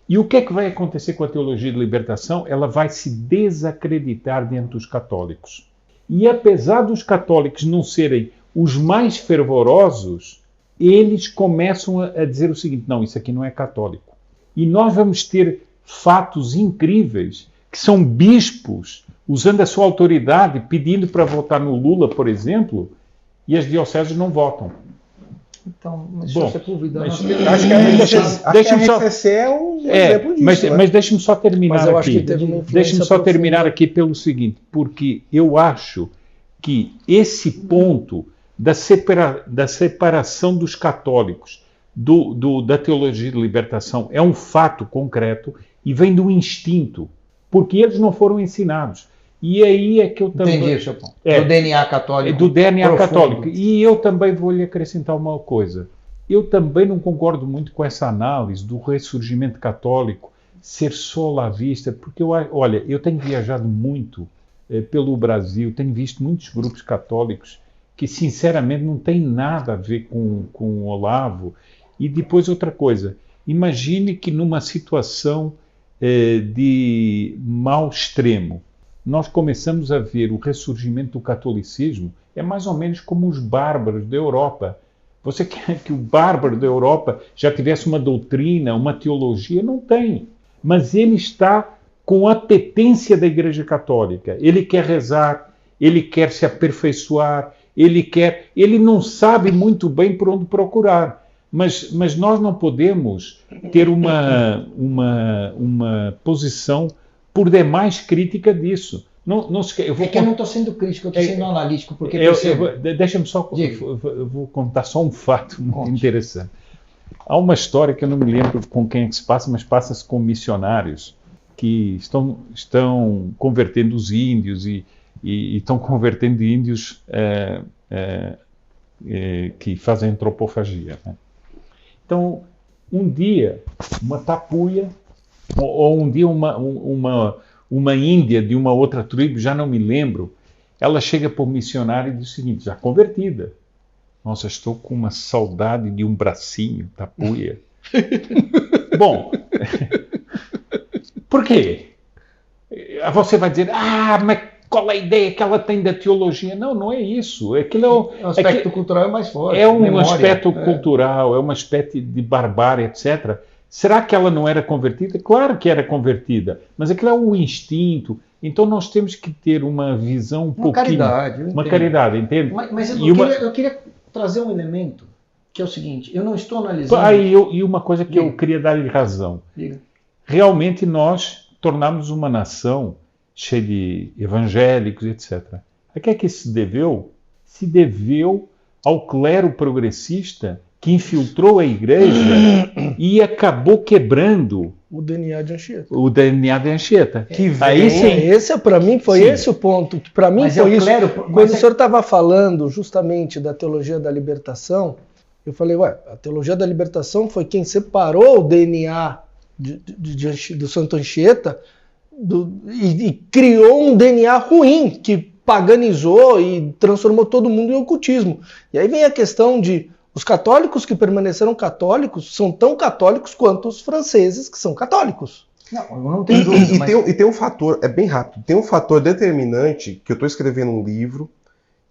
E o que é que vai acontecer com a teologia da libertação? Ela vai se desacreditar diante dos católicos. E apesar dos católicos não serem os mais fervorosos, eles começam a dizer o seguinte, não, isso aqui não é católico. E nós vamos ter fatos incríveis, que são bispos, usando a sua autoridade, pedindo para votar no Lula, por exemplo, e as dioceses não votam. Então, mas Bom, se você convidar... mas- Acho que a Deixa-me só- RCC é um exemplo disso, mas, né? mas deixe-me só terminar Mas eu acho aqui. que teve uma influência Deixe-me só profunda. terminar aqui pelo seguinte, porque eu acho que esse ponto da separação dos católicos da teologia de libertação é um fato concreto e vem do instinto, porque eles não foram ensinados. E aí é que eu também... Entendi, Chapão. É. Do DNA católico. Do DNA profundo. católico. E eu também vou lhe acrescentar uma coisa. Eu também não concordo muito com essa análise do ressurgimento católico ser só lavista, porque olha, eu tenho viajado muito pelo Brasil, tenho visto muitos grupos católicos que sinceramente não têm nada a ver com o Olavo. E depois outra coisa, imagine que numa situação de mal extremo, nós começamos a ver o ressurgimento do catolicismo, é mais ou menos como os bárbaros da Europa. Você quer que o bárbaro da Europa já tivesse uma doutrina, uma teologia? Não tem. Mas ele está com a apetência da Igreja Católica. Ele quer rezar, ele quer se aperfeiçoar, ele não sabe muito bem por onde procurar. Mas nós não podemos ter uma posição por demais crítica disso. Não se, eu não estou sendo crítico, eu estou sendo analítico, porque deixa-me só, eu vou contar só um fato muito interessante. Há uma história que eu não me lembro com quem é que se passa, mas passa-se com missionários que estão convertendo os índios e estão convertendo índios que fazem antropofagia, né? Então, um dia, uma tapuia, ou um dia uma índia de uma outra tribo, já não me lembro, ela chega para o missionário e diz o seguinte, já convertida, nossa, estou com uma saudade de um bracinho, tapuia. Bom, Por quê? Você vai dizer, mas qual é a ideia que ela tem da teologia? Não, não é isso. Aquilo O aspecto cultural é mais forte. é um memória, aspecto cultural, é uma espécie de barbárie, etc. Será que ela não era convertida? Claro que era convertida, mas aquilo é um instinto. Então nós temos que ter uma visão um pouquinho... caridade. Uma caridade, entende? Mas eu queria trazer um elemento, que é o seguinte, eu não estou analisando... E uma coisa que eu queria dar-lhe razão. Diga. Realmente nós tornamos uma nação cheia de evangélicos, etc. A que é que isso se deveu? Se deveu ao clero progressista que infiltrou a igreja e acabou quebrando O DNA de Anchieta. o DNA de Anchieta. Que Aí sim, Esse, para mim, foi Sim. esse o ponto. Para mim, Mas foi é o isso. clero, Quando mas o é- senhor estava falando justamente da teologia da libertação, eu falei, a teologia da libertação foi quem separou o DNA do Santo Anchieta e criou um DNA ruim, que paganizou e transformou todo mundo em ocultismo. E aí vem a questão de os católicos que permaneceram católicos são tão católicos quanto os franceses que são católicos. Não, eu não tenho dúvida, mas... E tem um fator, é bem rápido, tem um fator determinante, que eu estou escrevendo um livro,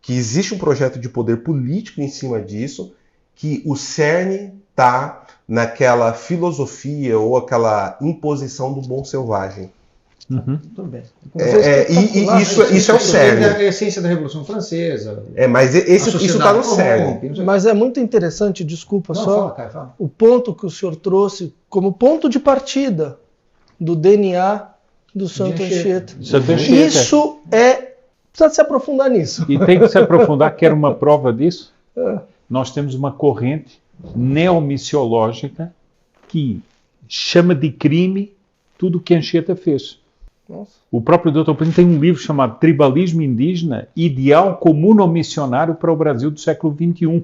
que existe um projeto de poder político em cima disso, que o cerne está naquela filosofia ou aquela imposição do bom selvagem. Tudo bem. Isso é o cerne. A essência da Revolução Francesa. Mas a isso está sociedade no cerne. corrompe, não sei o Mas é muito interessante, desculpa Não, só, fala, Caio, fala. o ponto que o senhor trouxe como ponto de partida do DNA do Santo Anchieta. Santo Anchieta. Isso precisa se aprofundar nisso. E tem que se aprofundar, quer uma prova disso? Nós temos uma corrente neomissiológica que chama de crime tudo o que Anchieta fez. Nossa. O próprio Dr. Plínio tem um livro chamado Tribalismo Indígena, Ideal Comuno-Missionário para o Brasil do século XXI,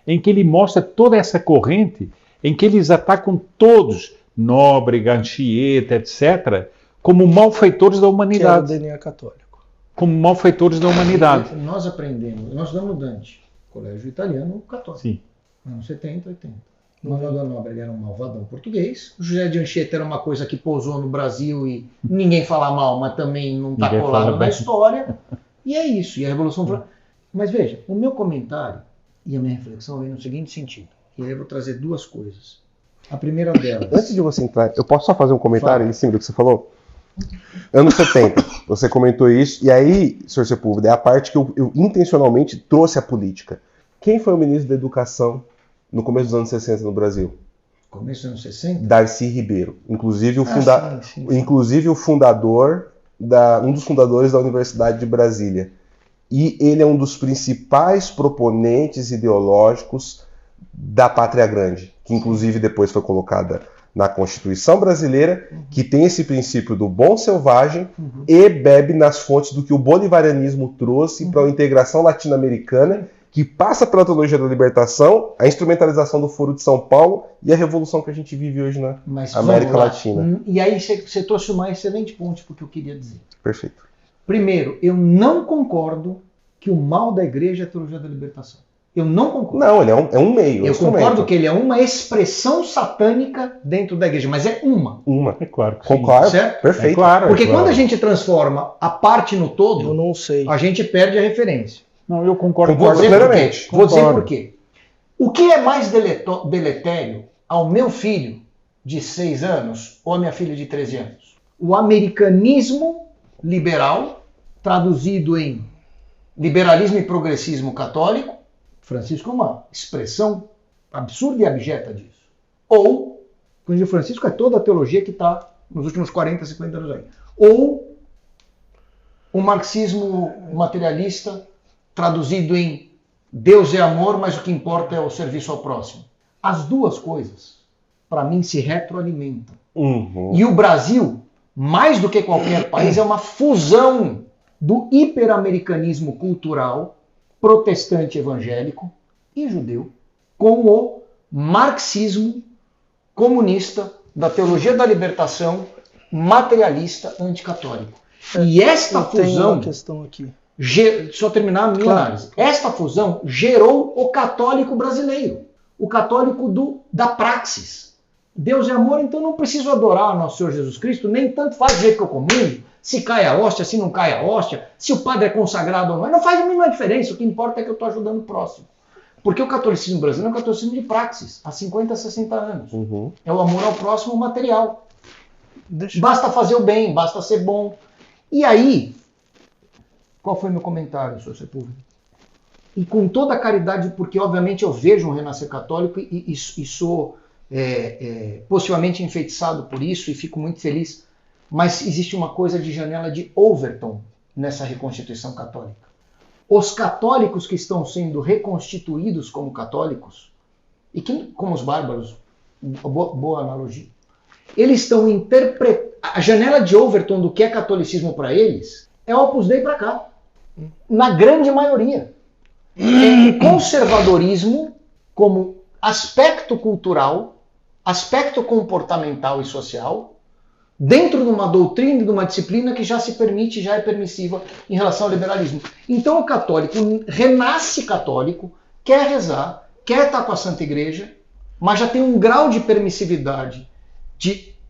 em que ele mostra toda essa corrente, em que eles atacam todos, Nóbrega, Anchieta, etc., como malfeitores da Que era o humanidade. DNA católico. Como malfeitores da humanidade. Nós aprendemos, nós damos Dante, colégio italiano católico, Sim. anos 70, 80. Manuel da Nóbrega era um malvadão português, o José de Anchieta era uma coisa que pousou no Brasil e ninguém fala mal, mas também não está Ninguém colado fala na bem. história. E é isso, e a Revolução Francesa. Mas veja, o meu comentário e a minha reflexão vem no seguinte sentido, e aí eu vou trazer duas coisas. A primeira delas... Antes de você entrar, eu posso só fazer um comentário Fala. em cima do que você falou? Anos 70, você comentou isso, e aí, Sr. Sepúlveda, é a parte que eu intencionalmente trouxe a política. Quem foi o ministro da Educação no começo dos anos 60 no Brasil? Começo dos anos 60? Darcy Ribeiro. Inclusive Sim. inclusive o fundador, um dos fundadores da Universidade de Brasília. E ele é um dos principais proponentes ideológicos da Pátria Grande, que inclusive depois foi colocada na Constituição Brasileira, que tem esse princípio do bom selvagem e bebe nas fontes do que o bolivarianismo trouxe para a integração latino-americana, que passa pela teologia da libertação, a instrumentalização do Foro de São Paulo e a revolução que a gente vive hoje na Mas América vamos lá. Latina. E aí você trouxe uma excelente ponte porque eu queria dizer. Perfeito. Primeiro, eu não concordo que o mal da igreja é a teologia da libertação. Eu não concordo. Não, ele é um meio. Eu concordo que ele é uma expressão satânica dentro da igreja, mas é uma. É claro que sim. Concordo. Certo? Perfeito. É claro. Porque claro. quando a gente transforma a parte no Eu todo, não sei. a gente perde a referência. Não, eu concordo. Concordo Vou dizer por quê. plenamente. Vou dizer Concordo. por quê. O que é mais deletério ao meu filho de 6 anos ou à minha filha de 13 anos? O americanismo liberal, traduzido em liberalismo e progressismo católico. Francisco é uma expressão absurda e abjeta disso. Ou, quando eu digo Francisco, é toda a teologia que está nos últimos 40, 50 anos aí. Ou o marxismo materialista, traduzido em Deus é amor, mas o que importa é o serviço ao próximo. As duas coisas, para mim, se retroalimentam. E o Brasil, mais do que qualquer país, é uma fusão do hiperamericanismo cultural protestante evangélico e judeu com o marxismo comunista da teologia da libertação materialista anticatólico. E esta Eu tenho fusão... uma questão aqui. Deixa eu terminar a minha análise. Esta fusão gerou o católico brasileiro, o católico da praxis, Deus é amor, então não preciso adorar nosso Senhor Jesus Cristo, nem tanto faz do jeito que eu comungo, se cai a hóstia, se não cai a hóstia, se o padre é consagrado ou não faz a mínima diferença, o que importa é que eu estou ajudando o próximo. Porque o catolicismo brasileiro é um catolicismo de praxis, há 50, 60 anos. É o amor ao próximo material. Basta fazer o bem, basta ser bom. E aí, qual foi meu comentário, Sr. Sepúlveda? E com toda a caridade, porque obviamente eu vejo um renascer católico e sou possivelmente enfeitiçado por isso e fico muito feliz, mas existe uma coisa de janela de Overton nessa reconstituição católica. Os católicos que estão sendo reconstituídos como católicos, e que, como os bárbaros, boa analogia, eles estão interpretando. A janela de Overton do que é catolicismo para eles é Opus Dei para cá. Na grande maioria. É conservadorismo como aspecto cultural, aspecto comportamental e social, dentro de uma doutrina e de uma disciplina que já se permite, já é permissiva em relação ao liberalismo. Então o católico renasce católico, quer rezar, quer estar com a Santa Igreja, mas já tem um grau de permissividade,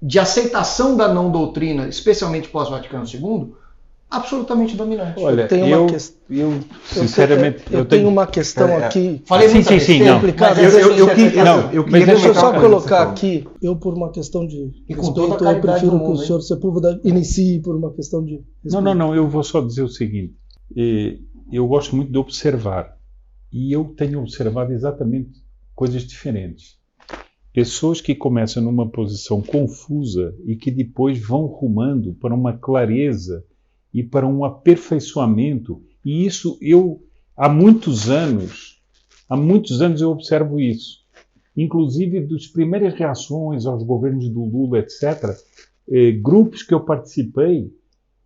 de aceitação da não doutrina, especialmente pós-Vaticano II, absolutamente dominante. Olha, sinceramente, eu tenho uma questão aqui. Falei muito complicada. Deixa eu só colocar aqui, eu por uma questão de respeito, eu prefiro que o senhor Sepúlveda inicie por uma questão de respeito. Não, eu vou só dizer o seguinte, eu gosto muito de observar, e eu tenho observado exatamente coisas diferentes. Pessoas que começam numa posição confusa e que depois vão rumando para uma clareza e para um aperfeiçoamento. E isso há muitos anos eu observo isso. Inclusive das primeiras reações aos governos do Lula, etc., grupos que eu participei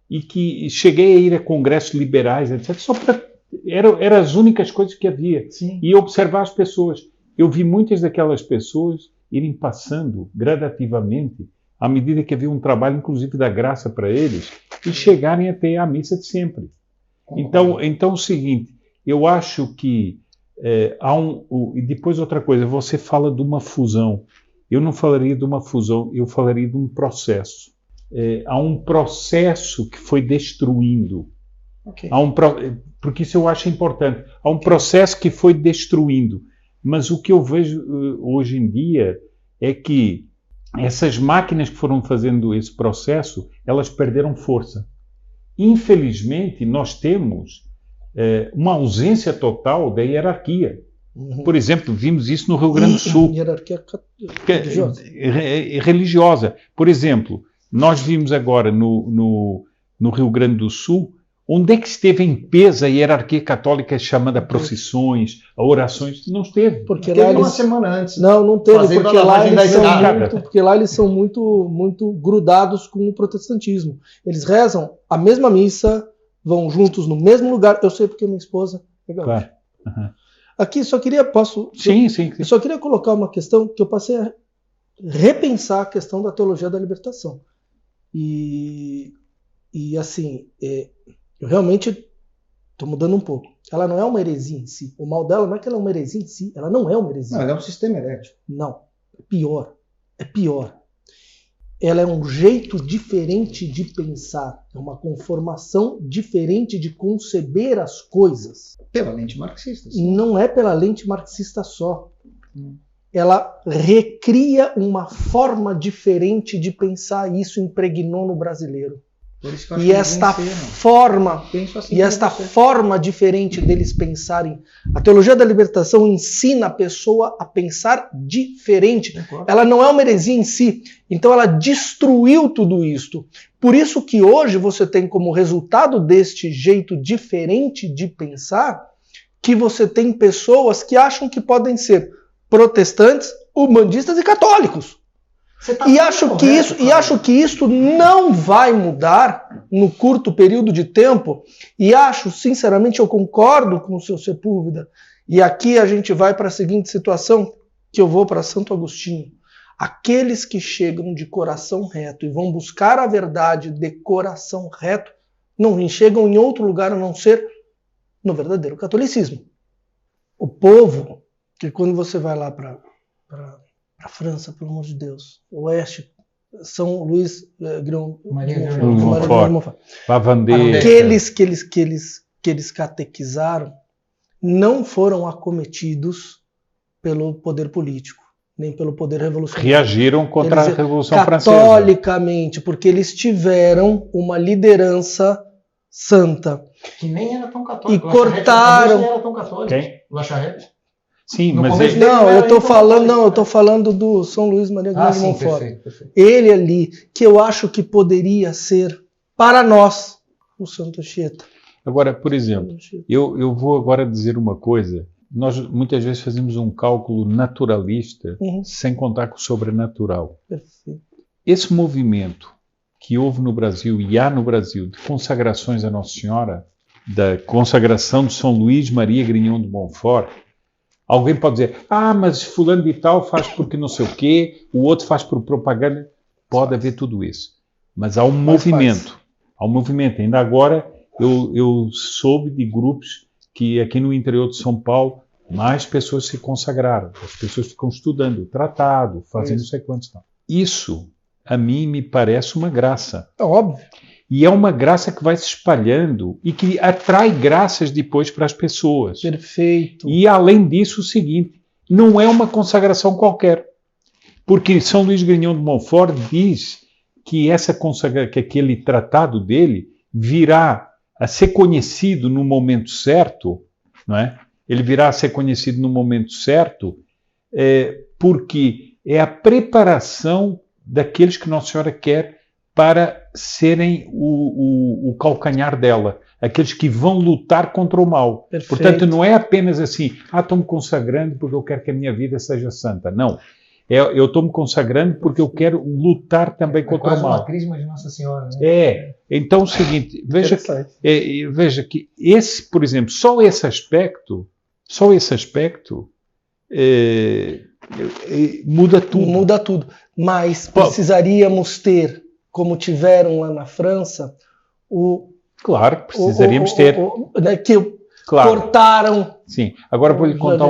e que cheguei a ir a congressos liberais, etc., eram as únicas coisas que havia. Sim. E observar as pessoas. Eu vi muitas daquelas pessoas irem passando gradativamente, à medida que havia um trabalho, inclusive, da graça para eles, e chegarem até à missa de sempre. Então é o seguinte, eu acho que e depois outra coisa, você fala de uma fusão. Eu não falaria de uma fusão, eu falaria de um processo. Há um processo que foi destruindo. Okay. Porque isso eu acho importante. Há um processo que foi destruindo. Mas o que eu vejo hoje em dia é que essas máquinas que foram fazendo esse processo, elas perderam força. Infelizmente, nós temos uma ausência total da hierarquia. Por exemplo, vimos isso no Rio Grande do Sul. Hierarquia religiosa. Por exemplo, nós vimos agora no Rio Grande do Sul, onde é que esteve em peso a hierarquia católica chamada procissões, a orações? Não esteve. Porque lá uma semana antes. Não teve, porque lá eles são muito grudados com o protestantismo. Eles rezam a mesma missa, vão juntos no mesmo lugar. Eu sei porque minha esposa é gaúcha. Claro. Uhum. Aqui só queria, Sim. Eu só queria colocar uma questão que eu passei a repensar a questão da teologia da libertação. E assim, eu realmente estou mudando um pouco. Ela não é uma heresia em si. O mal dela não é que ela é uma heresia em si. Ela não é uma heresia. Não, ela é um sistema herético. Não. É pior. Ela é um jeito diferente de pensar. É uma conformação diferente de conceber as coisas. Pela lente marxista. Sim. Não é pela lente marxista só. Ela recria uma forma diferente de pensar. E isso impregnou no brasileiro. E esta forma diferente deles pensarem, a teologia da libertação ensina a pessoa a pensar diferente. Ela não é uma heresia em si, então ela destruiu tudo isto. Por isso que hoje você tem como resultado deste jeito diferente de pensar, que você tem pessoas que acham que podem ser protestantes, umbandistas e católicos. E acho que isso não vai mudar no curto período de tempo. E acho, sinceramente, eu concordo com o seu Sepúlveda. E aqui a gente vai para a seguinte situação, que eu vou para Santo Agostinho. Aqueles que chegam de coração reto e vão buscar a verdade de coração reto, não chegam em outro lugar a não ser no verdadeiro catolicismo. O povo, que quando você vai lá para para a França, pelo amor de Deus. Oeste, São Luís, Maria de Montfort, Lavandê. Que eles catequizaram não foram acometidos pelo poder político, nem pelo poder revolucionário. Reagiram contra a Revolução Francesa. Catolicamente, porque eles tiveram uma liderança santa. Que nem era tão católico. E cortaram. Nem era tão católico. Quem? La Charrette. Sim, No mas começo ele... Não, era eu tô então falando, católico. eu tô falando do São Luís Maria Grande de Montfort. Perfeito. Ele ali, que eu acho que poderia ser para nós o Santo Anchieta. Agora, por exemplo, eu vou agora dizer uma coisa. Nós muitas vezes fazemos um cálculo naturalista sem contar com o sobrenatural. Perfeito. Esse movimento que houve no Brasil e há no Brasil de consagrações a Nossa Senhora, da consagração de São Luís Maria Grignon de Montfort, alguém pode dizer, mas fulano de tal faz porque não sei o quê, o outro faz por propaganda. Pode haver tudo isso. Mas há um movimento. Há um movimento. Ainda agora eu soube de grupos que aqui no interior de São Paulo mais pessoas se consagraram. As pessoas ficam estudando o tratado, fazendo não sei quantos. Isso, a mim, me parece uma graça. É óbvio. E é uma graça que vai se espalhando e que atrai graças depois para as pessoas. Perfeito. E além disso, o seguinte, não é uma consagração qualquer. Porque São Luís Grignon de Montfort diz que que aquele tratado dele virá a ser conhecido no momento certo, não é? Ele virá a ser conhecido no momento certo, porque é a preparação daqueles que Nossa Senhora quer para serem o calcanhar dela, aqueles que vão lutar contra o mal. Perfeito. Portanto, não é apenas assim, estou-me consagrando porque eu quero que a minha vida seja santa. Não. Eu estou me consagrando porque eu quero lutar também contra o mal. Uma crisma de Nossa Senhora, né? Então é o seguinte, veja que esse, por exemplo, só esse aspecto muda tudo. Muda tudo. Mas precisaríamos ter, como tiveram lá na França, Claro, precisaríamos ter. Claro. Cortaram. Sim. Agora vou lhe contar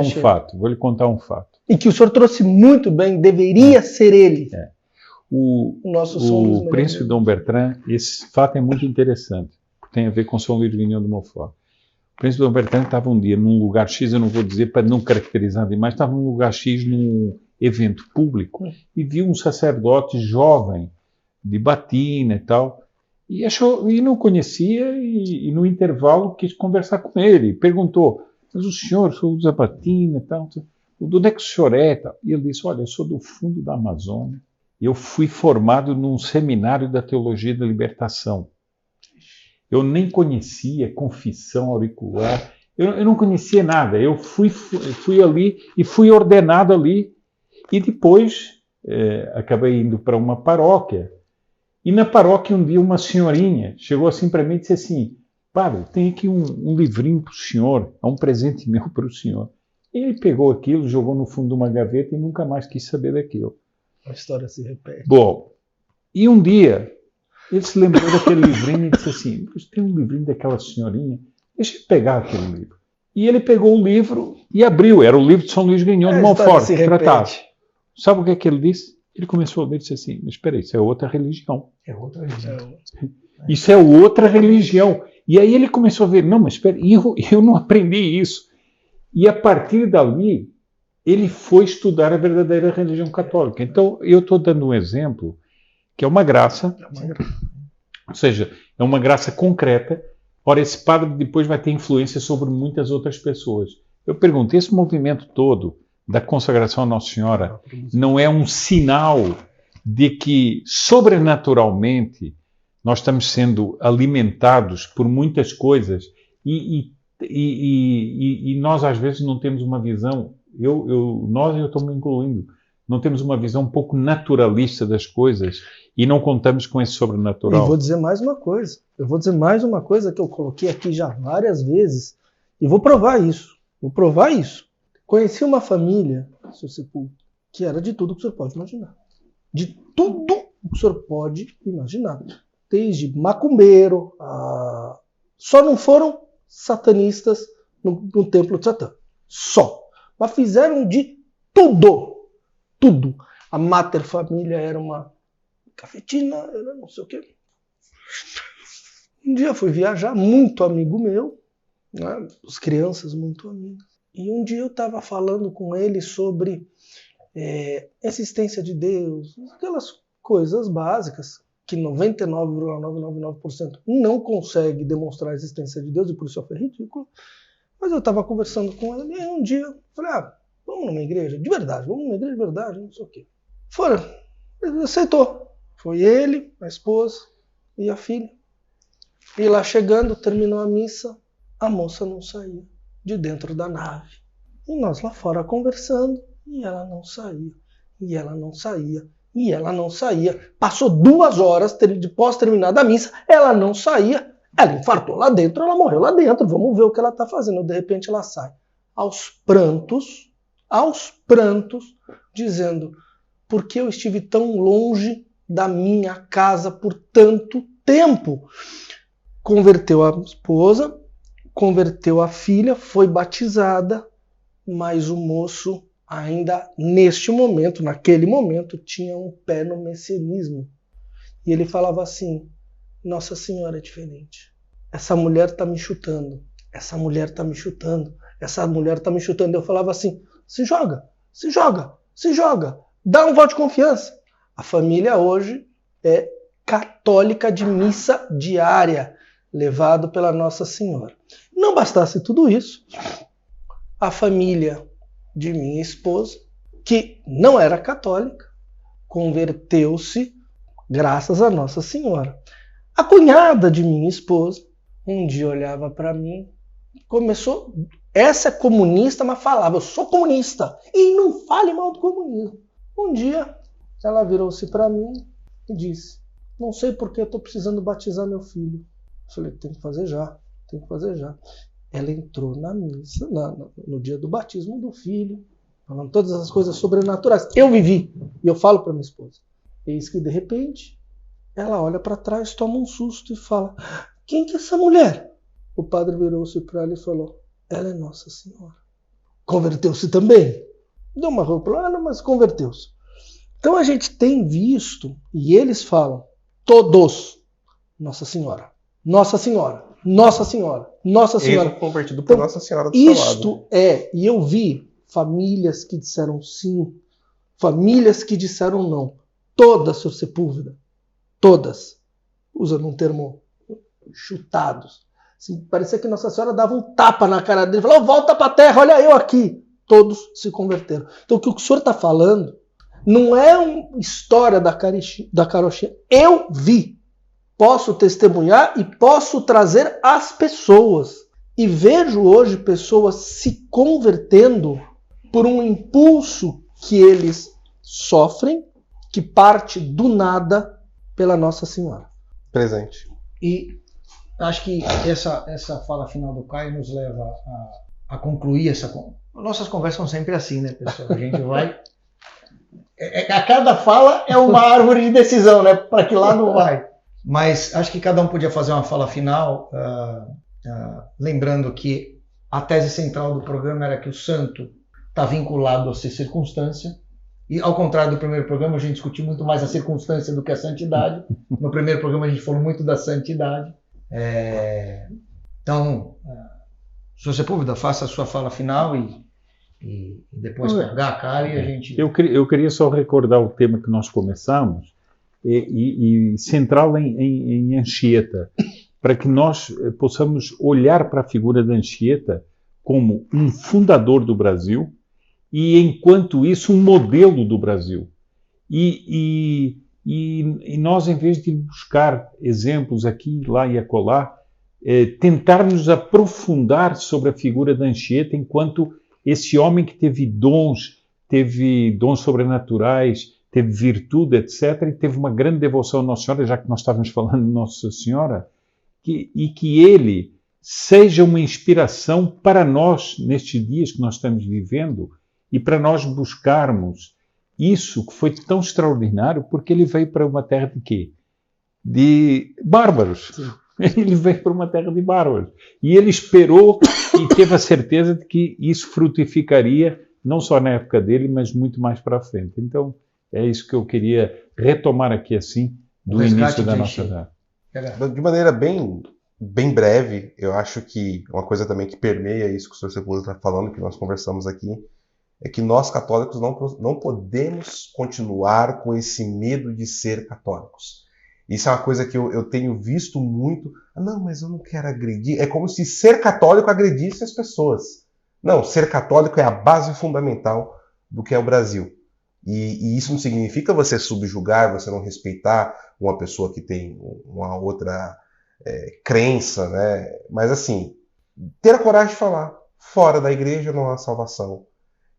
um fato. E que o senhor trouxe muito bem, deveria ser ele. O príncipe Dom Bertrand, esse fato é muito interessante, porque tem a ver com São Luís Grignon de Montfort. O príncipe Dom Bertrand estava um dia num lugar X, eu não vou dizer para não caracterizar demais, estava num lugar X, num evento público, e viu um sacerdote jovem, de batina e tal, e não conhecia, e no intervalo quis conversar com ele, perguntou, mas o senhor usa batina e tal, de onde é que o senhor é? E ele disse, olha, eu sou do fundo da Amazônia, eu fui formado num seminário da Teologia da Libertação. Eu nem conhecia confissão auricular, eu não conhecia nada, eu fui ali e fui ordenado ali, e depois acabei indo para uma paróquia, e na paróquia um dia uma senhorinha chegou assim para mim e disse assim, padre, tem aqui um livrinho para o senhor, é um presente meu para o senhor. E ele pegou aquilo, jogou no fundo de uma gaveta e nunca mais quis saber daquilo. A história se repete. Bom, e um dia ele se lembrou daquele livrinho e disse assim, tem um livrinho daquela senhorinha, deixa eu pegar aquele livro. E ele pegou o livro e abriu, era o livro de São Luís Grignon de Montfort, tratado. Sabe o que ele disse? Ele começou a ler e disse assim, mas espera aí, isso é outra religião. É outra religião. Isso é outra religião. E aí ele começou a ver, não, mas espera, eu não aprendi isso. E a partir dali, ele foi estudar a verdadeira religião católica. Então, eu estou dando um exemplo que é uma graça, ou seja, é uma graça concreta. Ora, esse padre depois vai ter influência sobre muitas outras pessoas. Eu pergunto, esse movimento todo da consagração a Nossa Senhora não é um sinal de que, sobrenaturalmente, nós estamos sendo alimentados por muitas coisas e nós, às vezes, não temos uma visão, eu estou me incluindo, não temos uma visão um pouco naturalista das coisas e não contamos com esse sobrenatural. E vou dizer mais uma coisa. Que eu coloquei aqui já várias vezes e vou provar isso. Conheci uma família, seu Sepulcro, que era de tudo que o senhor pode imaginar. De tudo que o senhor pode imaginar. Desde macumbeiro, só não foram satanistas no templo de Satã. Só. Mas fizeram de tudo. tudo. A Mater Família era uma cafetina, era não sei o quê. Um dia fui viajar, muito amigo meu, né? As crianças muito amigas. E um dia eu estava falando com ele sobre existência de Deus, aquelas coisas básicas que 99,999% não consegue demonstrar a existência de Deus, e por isso foi ridículo. Mas eu estava conversando com ele, e aí um dia eu falei, vamos numa igreja de verdade, não sei o quê. Foram, ele aceitou. Foi ele, a esposa e a filha. E lá chegando, terminou a missa, a moça não saía de dentro da nave. E nós lá fora conversando, e ela não saía, e ela não saía, e ela não saía. Passou 2 horas, depois terminada a missa, ela não saía. Ela infartou lá dentro, ela morreu lá dentro. Vamos ver o que ela está fazendo. De repente ela sai aos prantos, dizendo: por que eu estive tão longe da minha casa por tanto tempo? Converteu a esposa, converteu a filha, foi batizada, mas o moço ainda neste momento, naquele momento, tinha um pé no messianismo. E ele falava assim: Nossa Senhora é diferente. Essa mulher está me chutando. Essa mulher está me chutando. Essa mulher está me chutando. Eu falava assim: se joga, se joga, se joga. Dá um voto de confiança. A família hoje é católica de missa diária, levado pela Nossa Senhora. Não bastasse tudo isso, a família de minha esposa, que não era católica, converteu-se graças a Nossa Senhora. A cunhada de minha esposa um dia olhava para mim, começou, essa é comunista, mas falava: eu sou comunista e não fale mal do comunismo. Um dia ela virou-se para mim e disse: não sei por que eu estou precisando batizar meu filho. Eu falei: tem que fazer já. Ela entrou na missa, no dia do batismo do filho, falando todas as coisas sobrenaturais. Eu vivi, e eu falo para minha esposa. Eis que, de repente, ela olha para trás, toma um susto e fala: quem que é essa mulher? O padre virou-se para ela e falou: ela é Nossa Senhora. Converteu-se também. Deu uma roupa, mas converteu-se. Então a gente tem visto, e eles falam, todos, Nossa Senhora, Nossa Senhora, Nossa Senhora, Nossa Senhora. Ele convertido por Nossa Senhora do Isto e eu vi famílias que disseram sim, famílias que disseram não. Todas, Sr. Sepúlveda, todas, usando um termo, chutados. Assim, parecia que Nossa Senhora dava um tapa na cara dele, falou: volta para a terra, olha eu aqui. Todos se converteram. Então o que o senhor está falando não é uma história da carochinha. Eu vi. Posso testemunhar e posso trazer as pessoas. E vejo hoje pessoas se convertendo por um impulso que eles sofrem, que parte do nada pela Nossa Senhora. Presente. E acho que essa fala final do Caio nos leva a concluir essa... Nossas conversas são sempre assim, né, pessoal? A gente vai... A cada fala é uma árvore de decisão, né? Para que lado vai. Mas acho que cada um podia fazer uma fala final, lembrando que a tese central do programa era que o santo está vinculado a ser circunstância, e ao contrário do primeiro programa, a gente discutiu muito mais a circunstância do que a santidade. No primeiro programa a gente falou muito da santidade. Então, Sr. Sepúlveda, faça a sua fala final e depois pegar a cara e a gente... Eu queria só recordar o tema que nós começamos, e centrá-lo em Anchieta, para que nós possamos olhar para a figura de Anchieta como um fundador do Brasil e, enquanto isso, um modelo do Brasil. E nós, em vez de buscar exemplos aqui, lá e acolá, tentarmos aprofundar sobre a figura de Anchieta enquanto esse homem que teve dons sobrenaturais, teve virtude, etc., e teve uma grande devoção à Nossa Senhora, já que nós estávamos falando de Nossa Senhora, e que ele seja uma inspiração para nós, nestes dias que nós estamos vivendo, e para nós buscarmos isso que foi tão extraordinário, porque ele veio para uma terra de quê? De bárbaros. Sim. Ele veio para uma terra de bárbaros. E ele esperou e teve a certeza de que isso frutificaria não só na época dele, mas muito mais para frente. Então, é isso que eu queria retomar aqui, assim, do início da nossa vida. De maneira bem breve, eu acho que uma coisa também que permeia isso que o Sr. Sepúlveda está falando, que nós conversamos aqui, é que nós católicos não podemos continuar com esse medo de ser católicos. Isso é uma coisa que eu tenho visto muito. Não, mas eu não quero agredir. É como se ser católico agredisse as pessoas. Não, ser católico é a base fundamental do que é o Brasil. E isso não significa você subjugar, você não respeitar uma pessoa que tem uma outra crença, né? Mas assim, ter a coragem de falar. Fora da igreja não há salvação.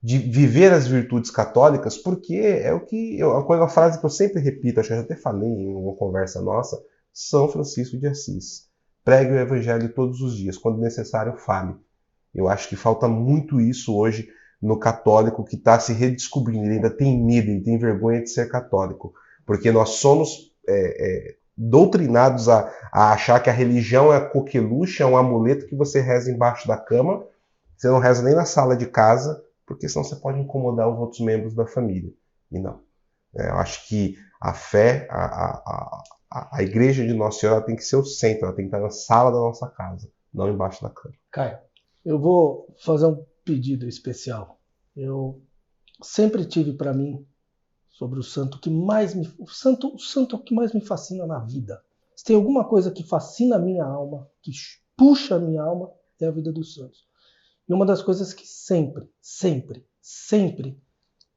De viver as virtudes católicas, porque é o que uma frase que eu sempre repito, acho que eu até falei em uma conversa nossa, São Francisco de Assis. Pregue o evangelho todos os dias, quando necessário, fale. Eu acho que falta muito isso hoje no católico que está se redescobrindo. Ele ainda tem medo, ele tem vergonha de ser católico, porque nós somos doutrinados a achar que a religião é a coqueluche, é um amuleto que você reza embaixo da cama, você não reza nem na sala de casa, porque senão você pode incomodar os outros membros da família. E não. Eu acho que a fé, a igreja de Nossa Senhora tem que ser o centro, ela tem que estar na sala da nossa casa, não embaixo da cama. Caio, eu vou fazer um pedido especial. Eu sempre tive para mim, sobre o santo que mais me... O santo que mais me fascina na vida. Se tem alguma coisa que fascina a minha alma, que puxa a minha alma, é a vida dos santos. E uma das coisas que sempre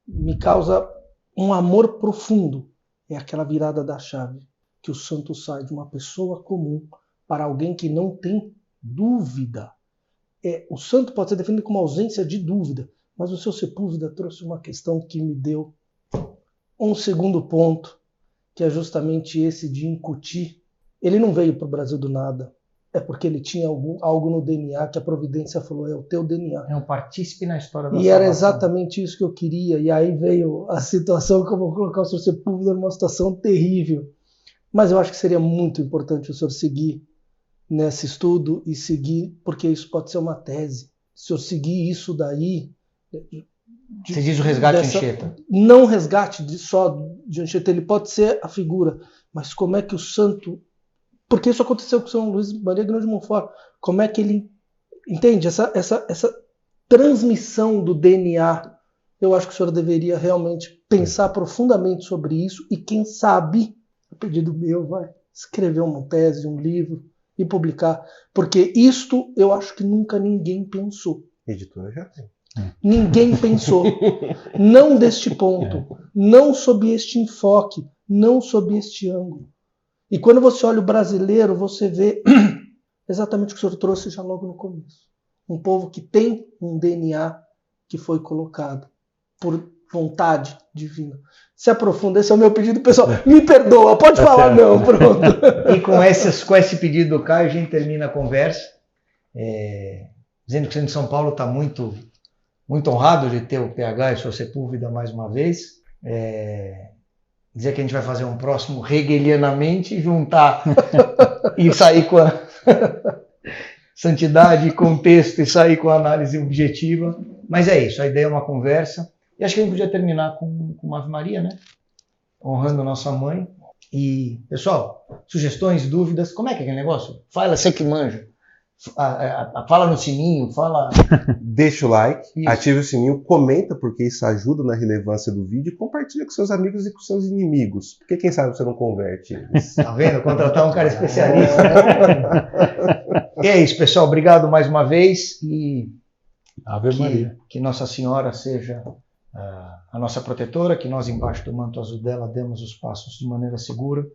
me causa um amor profundo é aquela virada da chave, que o santo sai de uma pessoa comum para alguém que não tem dúvida. O santo pode ser definido como ausência de dúvida, mas o Sr. Sepúlveda trouxe uma questão que me deu um segundo ponto, que é justamente esse de incutir. Ele não veio para o Brasil do nada. É porque ele tinha algo no DNA que a providência falou, é o teu DNA. É um partícipe na história da salvação. E era exatamente isso que eu queria. E aí veio a situação que eu vou colocar o Sr. Sepúlveda numa situação terrível. Mas eu acho que seria muito importante o senhor seguir nesse estudo e seguir, porque isso pode ser uma tese. Se eu seguir isso daí... Você diz o resgate de Anchieta. Não resgate só de Anchieta, ele pode ser a figura. Mas como é que o santo... Porque isso aconteceu com São Luís Maria Grande de Montfort. Como é que ele... Entende? Essa transmissão do DNA. Eu acho que o senhor deveria realmente pensar profundamente sobre isso e quem sabe, a pedido meu, vai escrever uma tese, um livro e publicar. Porque isto eu acho que nunca ninguém pensou. Editora já tem. Ninguém pensou. Não deste ponto. Não sob este enfoque. Não sob este ângulo. E quando você olha o brasileiro, você vê exatamente o que o senhor trouxe já logo no começo. Um povo que tem um DNA que foi colocado por vontade divina. Se aprofunda, esse é o meu pedido, pessoal. Me perdoa, pode falar não, pronto. E com esse pedido do Caio, a gente termina a conversa, dizendo que o centro de São Paulo está muito honrado de ter o PH e o Sr. Sepúlveda mais uma vez. Dizer que a gente vai fazer um próximo hegelianamente, juntar e sair com a santidade, contexto e sair com a análise objetiva. Mas é isso, a ideia é uma conversa. E acho que a gente podia terminar com uma Ave Maria, né? Honrando a nossa mãe. E, pessoal, sugestões, dúvidas, como é que é aquele negócio? Fala, você que manja. Fala no sininho, fala... Deixa o like, isso. Ative o sininho, comenta, porque isso ajuda na relevância do vídeo, e compartilha com seus amigos e com seus inimigos, porque quem sabe você não converte eles. Tá vendo? Contratar um cara especialista. E é isso, pessoal. Obrigado mais uma vez e Ave Maria. Que Nossa Senhora seja a nossa protetora, que nós embaixo do manto azul dela demos os passos de maneira segura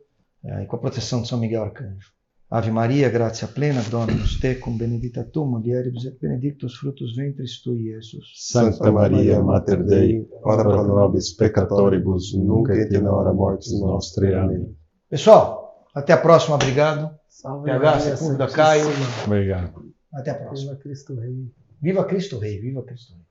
e com a proteção de São Miguel Arcanjo. Ave Maria, gratia plena, Dominus tecum, benedicta tu mulieribus et benedictus fructus ventris tui, Jesus. Santa Maria, Mater Dei, ora pro nobis peccatoribus, nunc et in hora mortis nostrae. Amém. Pessoal, até a próxima, obrigado. Salve PH, Sepúlveda, Caio. Obrigado. Até a próxima. Viva Cristo Rei. Viva Cristo Rei, viva Cristo Rei.